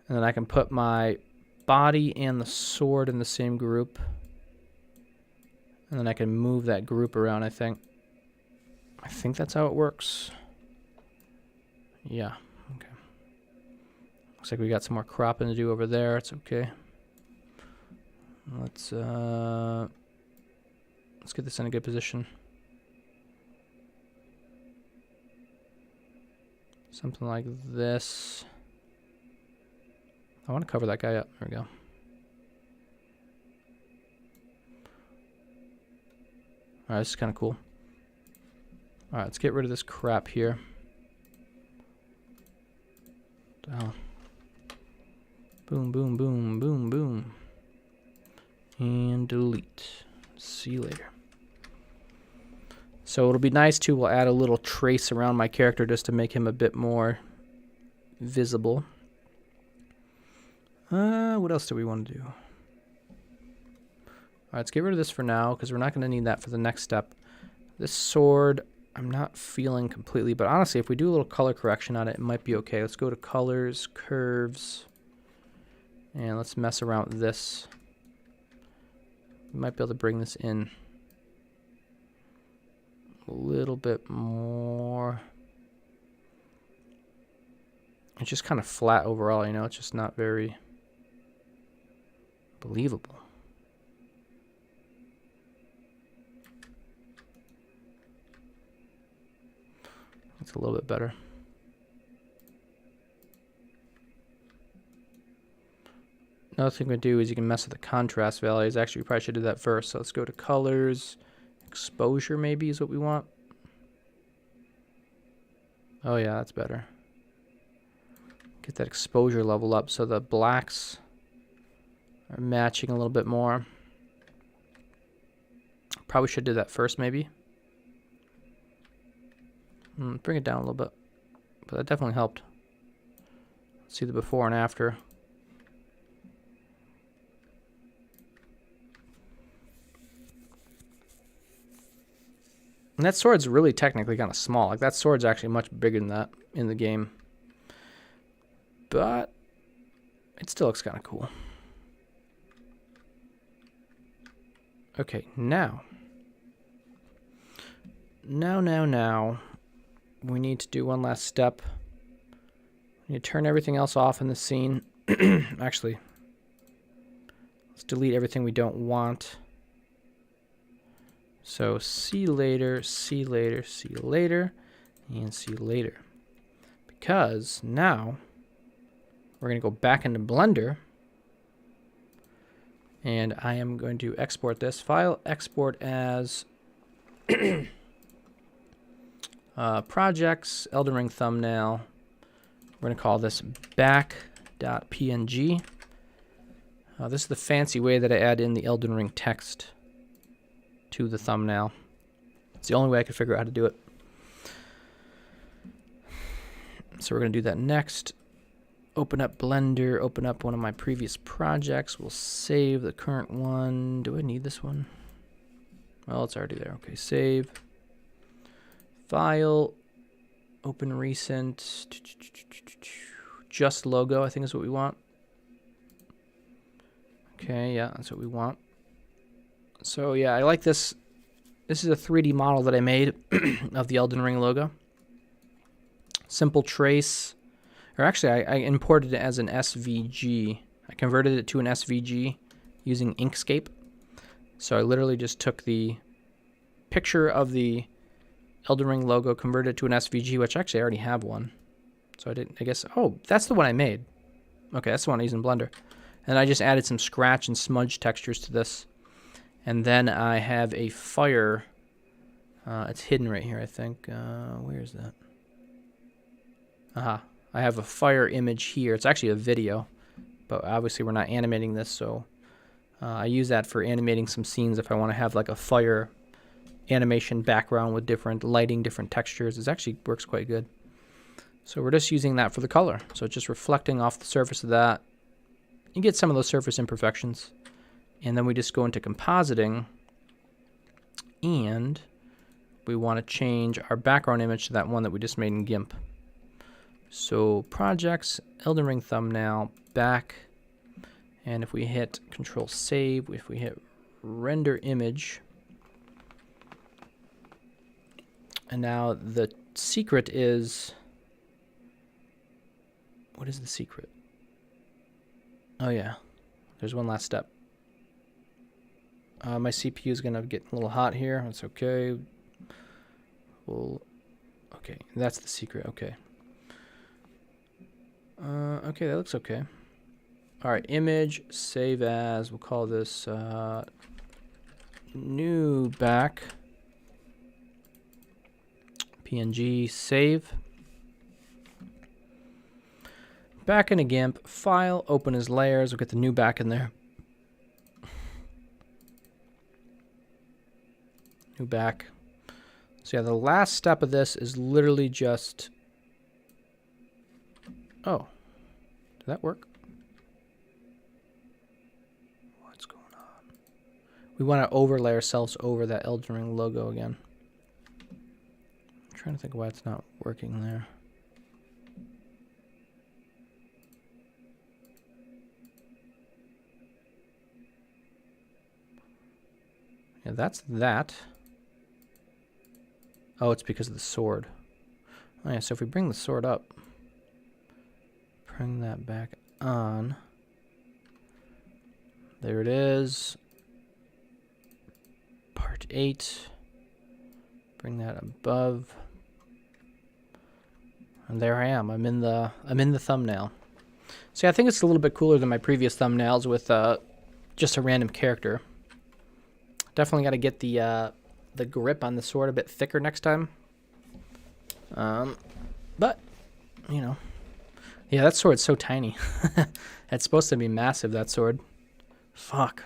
And then I can put my body and the sword in the same group. And then I can move that group around, I think. I think that's how it works. Yeah, okay. Looks like we got some more cropping to do over there. It's okay. Let's get this in a good position. Something like this. I want to cover that guy up. There we go. Alright, this is kind of cool. Alright, let's get rid of this crap here. What the hell? Boom, boom, boom, boom, boom. And delete. See you later. So it'll be nice too. We'll add a little trace around my character just to make him a bit more visible. What else do we want to do? All right, let's get rid of this for now because we're not going to need that for the next step. This sword, I'm not feeling completely, but honestly, if we do a little color correction on it, it might be okay. Let's go to colors, curves, and let's mess around with this. We might be able to bring this in a little bit more. It's just kind of flat overall, you know, it's just not very believable. It's a little bit better. Another thing we do is you can mess with the contrast values. Actually, we probably should do that first. So let's go to colors. Exposure maybe is what we want. Oh yeah, that's better. Get that exposure level up so the blacks are matching a little bit more. Probably should do that first maybe. Bring it down a little bit. But that definitely helped. Let's see the before and after. And that sword's really technically kind of small. Like, that sword's actually much bigger than that in the game. But it still looks kind of cool. Okay, now. Now. We need to do one last step. We need to turn everything else off in the scene. Actually, let's delete everything we don't want. So see you later, see you later, see you later, and see you later. Because now we're going to go back into Blender. And I am going to export this. File, export as projects, Elden Ring thumbnail. We're going to call this back.png. This is the fancy way that I add in the Elden Ring text to the thumbnail. It's the only way I could figure out how to do it. So we're going to do that next. Open up Blender, open up one of my previous projects. We'll save the current one. Do I need this one? Well, it's already there. Okay, save. File, open recent. Just logo, I think is what we want. Okay, yeah, that's what we want. So yeah, I like this. This is a 3D model that I made of the Elden Ring logo. Simple trace. Or actually, I imported it as an SVG. I converted it to an SVG using Inkscape. So I literally just took the picture of the Elden Ring logo, converted it to an SVG, which actually I already have one. So I guess, oh, that's the one I made. Okay, that's the one I use in Blender. And I just added some scratch and smudge textures to this. And then I have a fire. It's hidden right here, I think. Where is that? Aha. I have a fire image here. It's actually a video, but obviously we're not animating this, so I use that for animating some scenes if I want to have like a fire animation background with different lighting, different textures. It actually works quite good. So we're just using that for the color. So it's just reflecting off the surface of that. You get some of those surface imperfections. And then we just go into compositing, and we want to change our background image to that one that we just made in GIMP. So projects, Elden Ring thumbnail, back, and if we hit Control Save, if we hit render image, and now the secret is, what is the secret? Oh yeah, there's one last step. My CPU is gonna get a little hot here. That's okay. Okay, that's the secret. Okay. Okay, that looks okay. All right, image, save as. We'll call this new back. PNG, save. Back in a GIMP, file, open as layers. We'll get the new back in there. New back. So yeah, the last step of this is literally just... Oh, did that work? What's going on? We want to overlay ourselves over that Elden Ring logo again. I'm trying to think why it's not working there. Yeah, that's that. Oh, it's because of the sword. Oh yeah, so if we bring the sword up, bring that back on. There it is. Part 8. Bring that above. And there I am. I'm in the thumbnail. See, I think it's a little bit cooler than my previous thumbnails with just a random character. Definitely got to get the grip on the sword a bit thicker next time. But you know, yeah, that sword's so tiny. It's supposed to be massive, that sword. Fuck.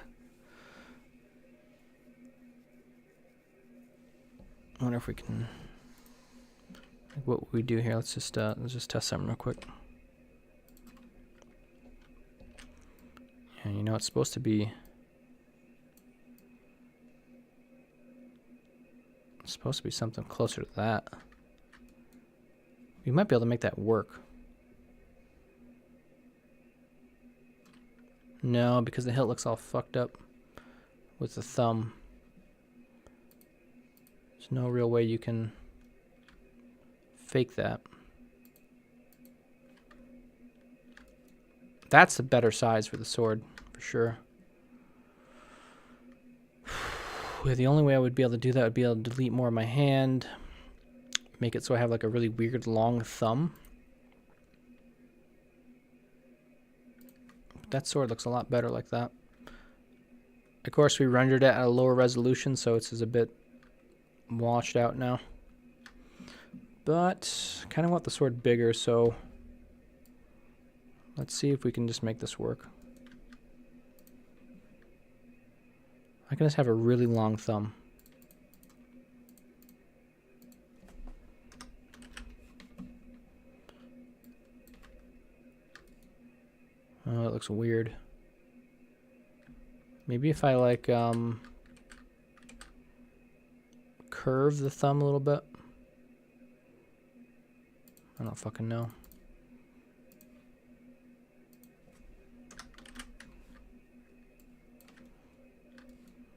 I wonder if we can. Like, what we do here? Let's just test something real quick. Yeah, you know, it's supposed to be. It's supposed to be something closer to that. We might be able to make that work. No, because the hilt looks all fucked up with the thumb. There's no real way you can fake that. That's the better size for the sword, for sure. Yeah, the only way I would be able to do that would be able to delete more of my hand. Make it so I have like a really weird long thumb. That sword looks a lot better like that. Of course, we rendered it at a lower resolution, so it's a bit washed out now. But kind of want the sword bigger, so let's see if we can just make this work. I can just have a really long thumb. Oh, it looks weird. Maybe if I like curve the thumb a little bit. I don't fucking know.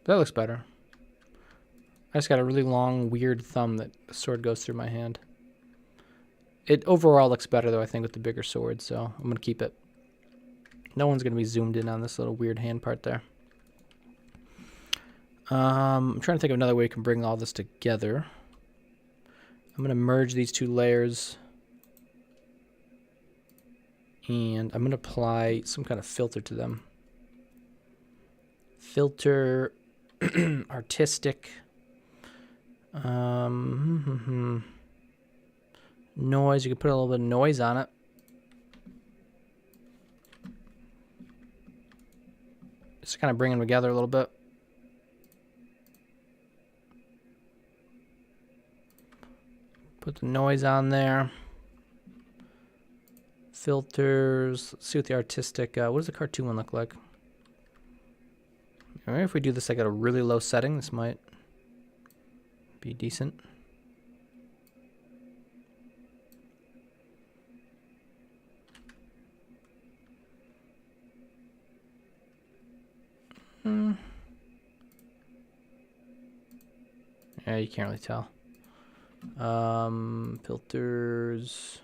That looks better. I just got a really long, weird thumb that the sword goes through my hand. It overall looks better, though, I think, with the bigger sword, so I'm going to keep it. No one's going to be zoomed in on this little weird hand part there. I'm trying to think of another way we can bring all this together. I'm going to merge these two layers. And I'm going to apply some kind of filter to them. Filter, artistic, noise. You can put a little bit of noise on it. Just kind of bring them together a little bit. Put the noise on there. Filters. Let's see what the artistic. What does the cartoon one look like? All right, if we do this like at a really low setting, this might be decent. Yeah, you can't really tell. Filters.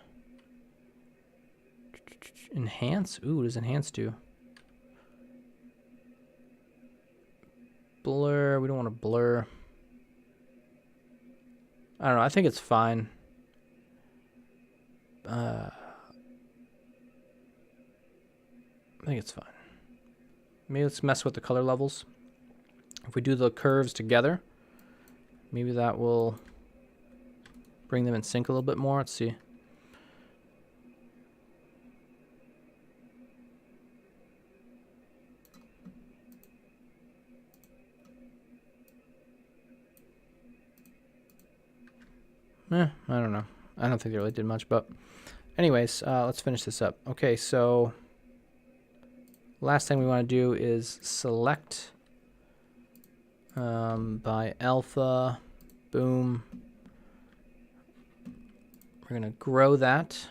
Enhance? Ooh, what does enhance do? Blur. We don't want to blur. I don't know. I think it's fine. I think it's fine. Maybe let's mess with the color levels. If we do the curves together, maybe that will bring them in sync a little bit more. Let's see. I don't know. I don't think they really did much, but anyways, let's finish this up. Okay, so last thing we want to do is select by alpha, boom. We're going to grow that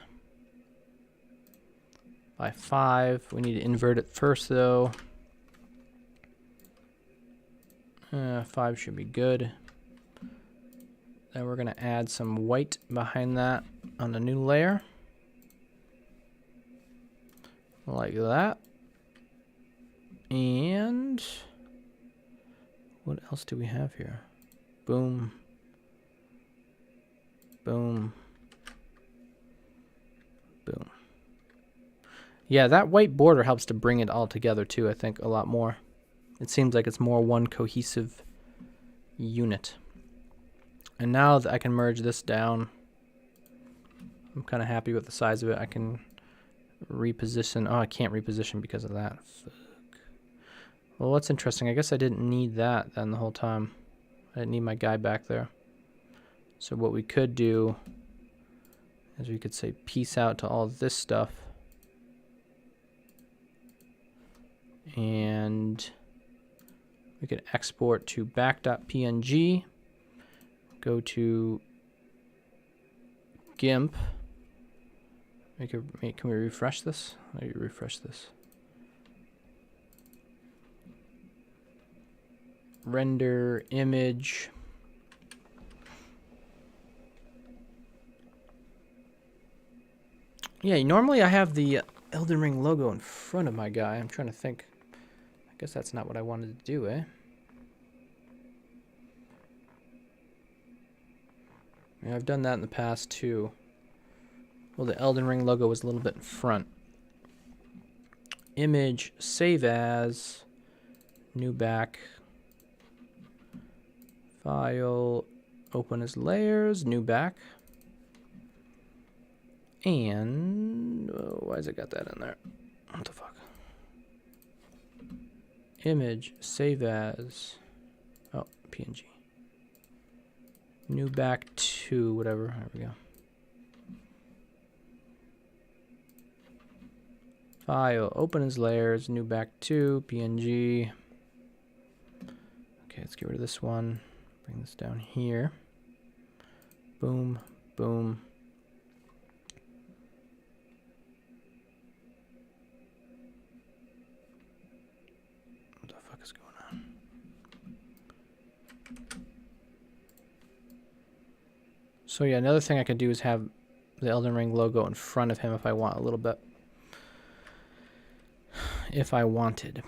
by 5. We need to invert it first, though. 5 should be good. Then we're going to add some white behind that on the new layer. Like that. And what else do we have here? Boom. Boom. Boom. Yeah, that white border helps to bring it all together too, I think, a lot more. It seems like it's more one cohesive unit. And now that I can merge this down, I'm kind of happy with the size of it. I can reposition. Oh, I can't reposition because of that. Fuck. Well, what's interesting, I guess I didn't need that then the whole time. I didn't need my guy back there. So what we could do is we could say peace out to all this stuff. And we could export to back.png. Go to GIMP. Can we refresh this? Maybe refresh this. Render image. Yeah, normally I have the Elden Ring logo in front of my guy. I'm trying to think. I guess that's not what I wanted to do, eh? Yeah, I've done that in the past too. Well, the Elden Ring logo was a little bit in front. Image, save as, new back. File, open as layers, new back. And, why has it got that in there? What the fuck? Image, save as, oh, PNG. New back to whatever, there we go. File, open as layers, new back to, PNG. Okay, let's get rid of this one. Bring this down here. Boom, boom. What the fuck is going on? So yeah, another thing I could do is have the Elden Ring logo in front of him if I want a little bit. If I wanted.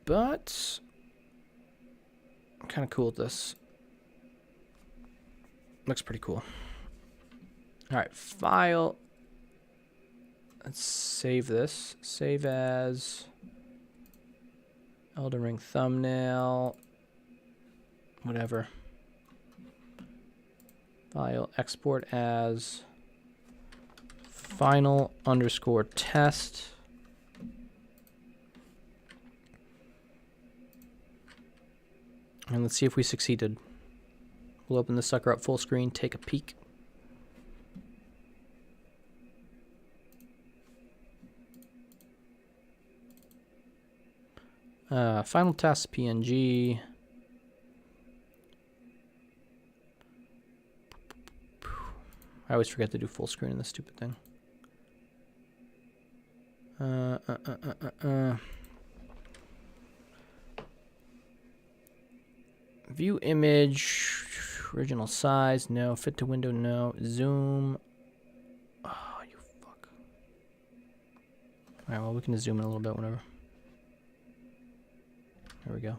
But I'm kind of cool with this. Looks pretty cool. All right, file. Let's save this. Save as Elden Ring thumbnail. Whatever. File, export as final_test. And let's see if we succeeded. We'll open the sucker up full screen, take a peek. Final test PNG. I always forget to do full screen in this stupid thing. View image, original size, no. Fit to window, no. Zoom. Oh, you fuck. Alright, well, we can zoom in a little bit, whatever. There we go.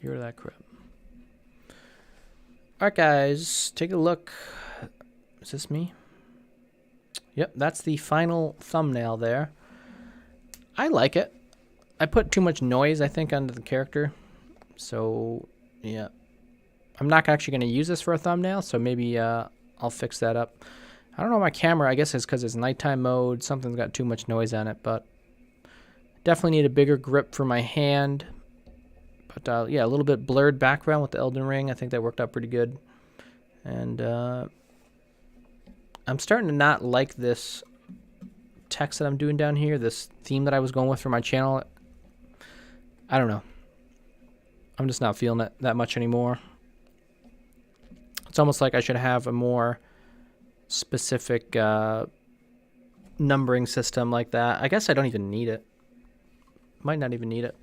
Get rid of that crap. Alright, guys, take a look. Is this me? Yep, that's the final thumbnail there. I like it. I put too much noise, I think, onto the character. So, yeah. I'm not actually going to use this for a thumbnail, so maybe I'll fix that up. I don't know, my camera, I guess it's because it's nighttime mode. Something's got too much noise on it, but definitely need a bigger grip for my hand. But, yeah, a little bit blurred background with the Elden Ring. I think that worked out pretty good. And I'm starting to not like this text that I'm doing down here, this theme that I was going with for my channel. I don't know. I'm just not feeling it that much anymore. It's almost like I should have a more specific numbering system like that. I guess I don't even need it. Might not even need it.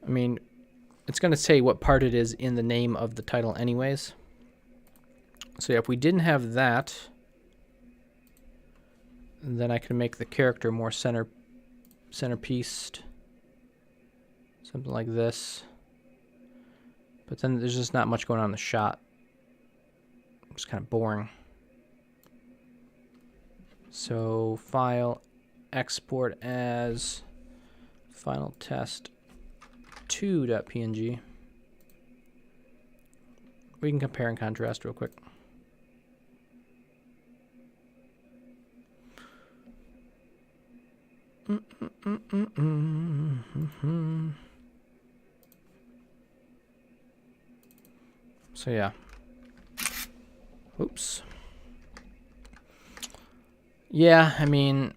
I mean, it's going to say what part it is in the name of the title anyways. So yeah, if we didn't have that, then I can make the character more centerpieced. Something like this. But then there's just not much going on in the shot. It's kind of boring. So file, export as final test 2.png. We can compare and contrast real quick. So yeah. Oops. Yeah, I mean,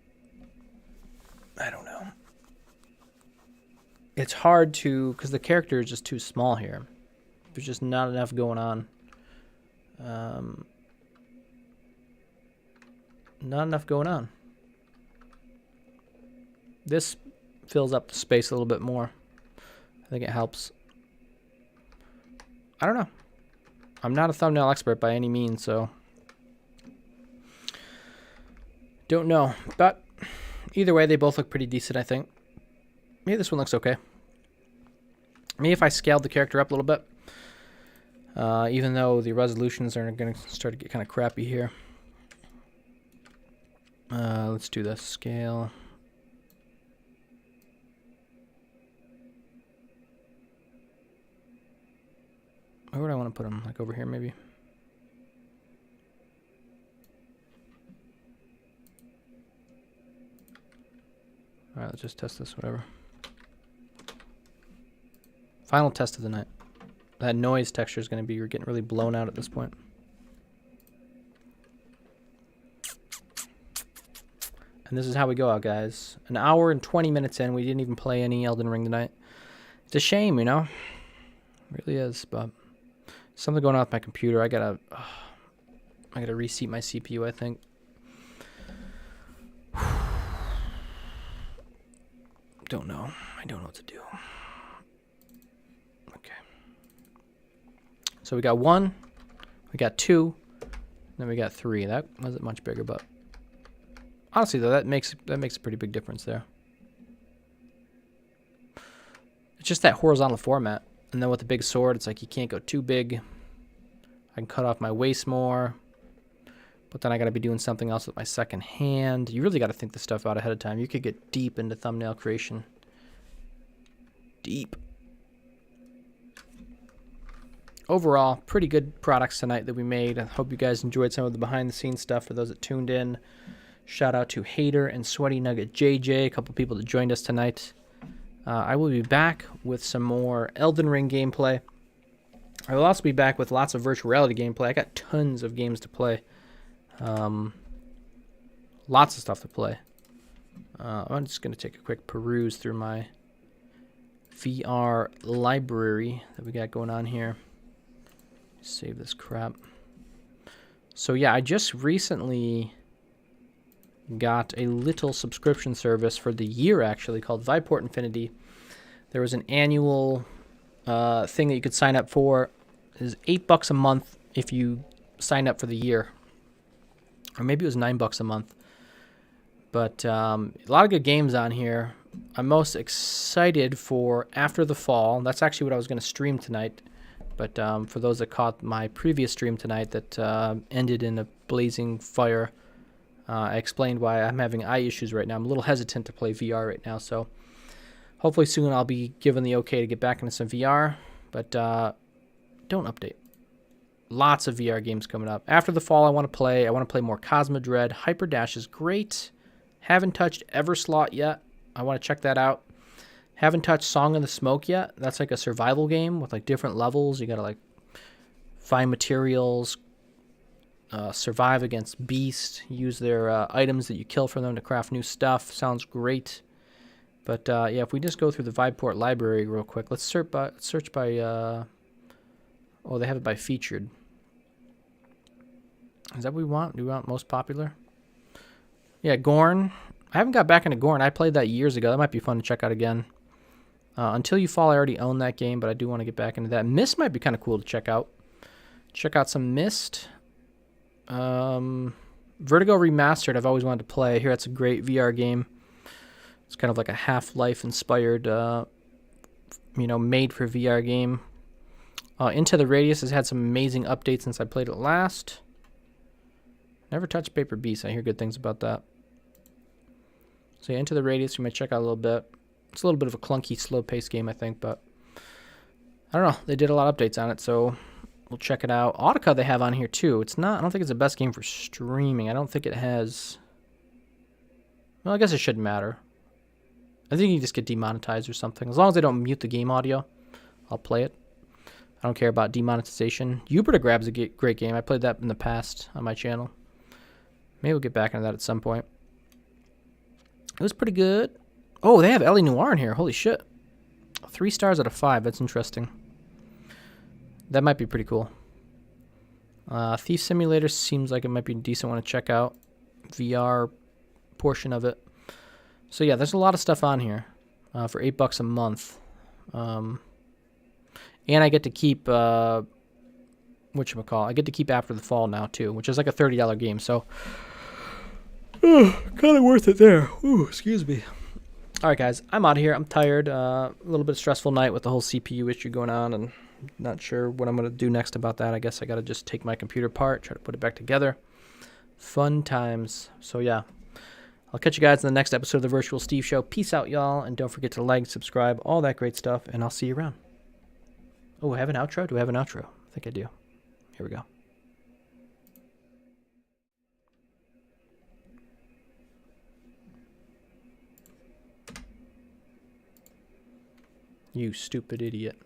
I don't know. It's hard to, because the character is just too small here. There's just not enough going on. Not enough going on. This fills up the space a little bit more. I think it helps. I don't know. I'm not a thumbnail expert by any means, so don't know. But either way, they both look pretty decent, I think. Maybe this one looks okay. Maybe if I scaled the character up a little bit, even though the resolutions are going to start to get kind of crappy here. Let's do this. Scale. Where would I want to put them? Like over here, maybe? Alright, let's just test this, whatever. Final test of the night. That noise texture is going to be, you're getting really blown out at this point. And this is how we go out, guys. An hour and 20 minutes in, we didn't even play any Elden Ring tonight. It's a shame, you know? It really is, but something going on with my computer. I gotta reseat my CPU, I think. Don't know. I don't know what to do. Okay. So we got 1, we got 2, then we got 3. That wasn't much bigger, but honestly though, that makes a pretty big difference there. It's just that horizontal format. And then with the big sword, it's like you can't go too big. I can cut off my waist more. But then I got to be doing something else with my second hand. You really got to think this stuff out ahead of time. You could get deep into thumbnail creation. Deep. Overall, pretty good products tonight that we made. I hope you guys enjoyed some of the behind-the-scenes stuff for those that tuned in. Shout out to Hater and Sweaty Nugget JJ, a couple people that joined us tonight. I will be back with some more Elden Ring gameplay. I will also be back with lots of virtual reality gameplay. I got tons of games to play. Lots of stuff to play. I'm just going to take a quick peruse through my VR library that we got going on here. Save this crap. So yeah, I just recently got a little subscription service for the year, actually, called Viport Infinity. There was an annual thing that you could sign up for. It is $8 a month if you sign up for the year. Or maybe it was $9 a month. But a lot of good games on here. I'm most excited for After the Fall. That's actually what I was going to stream tonight. But for those that caught my previous stream tonight that ended in a blazing fire, I explained why I'm having eye issues right now. I'm a little hesitant to play VR right now. So hopefully soon I'll be given the okay to get back into some VR. But don't update. Lots of VR games coming up. After the Fall, I want to play. I want to play more Cosmodread. Hyperdash is great. Haven't touched Everslot yet. I want to check that out. Haven't touched Song in the Smoke yet. That's like a survival game with like different levels. You got to like find materials, survive against beasts, use their items that you kill from them to craft new stuff. Sounds great. But yeah, if we just go through the Viport library real quick, let's search by oh, they have it by featured. Is that what we want? Do we want most popular? Yeah, Gorn. I haven't got back into Gorn. I played that years ago. That might be fun to check out again. Until You Fall, I already own that game, but I do want to get back into that. Myst might be kind of cool to check out. Check out some Myst. Vertigo Remastered, I've always wanted to play. I hear it's a great VR game. It's kind of like a Half-Life inspired, made for VR game. Into the Radius has had some amazing updates since I played it last. Never touched Paper Beast. I hear good things about that. So yeah, Into the Radius, you might check out a little bit. It's a little bit of a clunky, slow-paced game, I think, but I don't know. They did a lot of updates on it, so we'll check it out. Audica they have on here too. It's not. I don't think it's the best game for streaming. I don't think it has. Well, I guess it shouldn't matter. I think you just get demonetized or something. As long as they don't mute the game audio, I'll play it. I don't care about demonetization. Jupiter Grab's a great game. I played that in the past on my channel. Maybe we'll get back into that at some point. It was pretty good. Oh, they have Ellie Noir in here. Holy shit. 3 stars out of 5. That's interesting. That might be pretty cool. Thief Simulator seems like it might be a decent one to check out. VR portion of it. So yeah, there's a lot of stuff on here for $8 a month. And I get to keep, whatchamacall, I get to keep After the Fall now too, which is like a $30 game. So, kind of worth it there. Ooh, excuse me. All right, guys, I'm out of here. I'm tired. A little bit stressful night with the whole CPU issue going on, and not sure what I'm going to do next about that. I guess I got to just take my computer apart, try to put it back together. Fun times. So, yeah. I'll catch you guys in the next episode of the Virtual Steve Show. Peace out, y'all, and don't forget to like, subscribe, all that great stuff, and I'll see you around. Oh, I have an outro? Do I have an outro? I think I do. Here we go. You stupid idiot.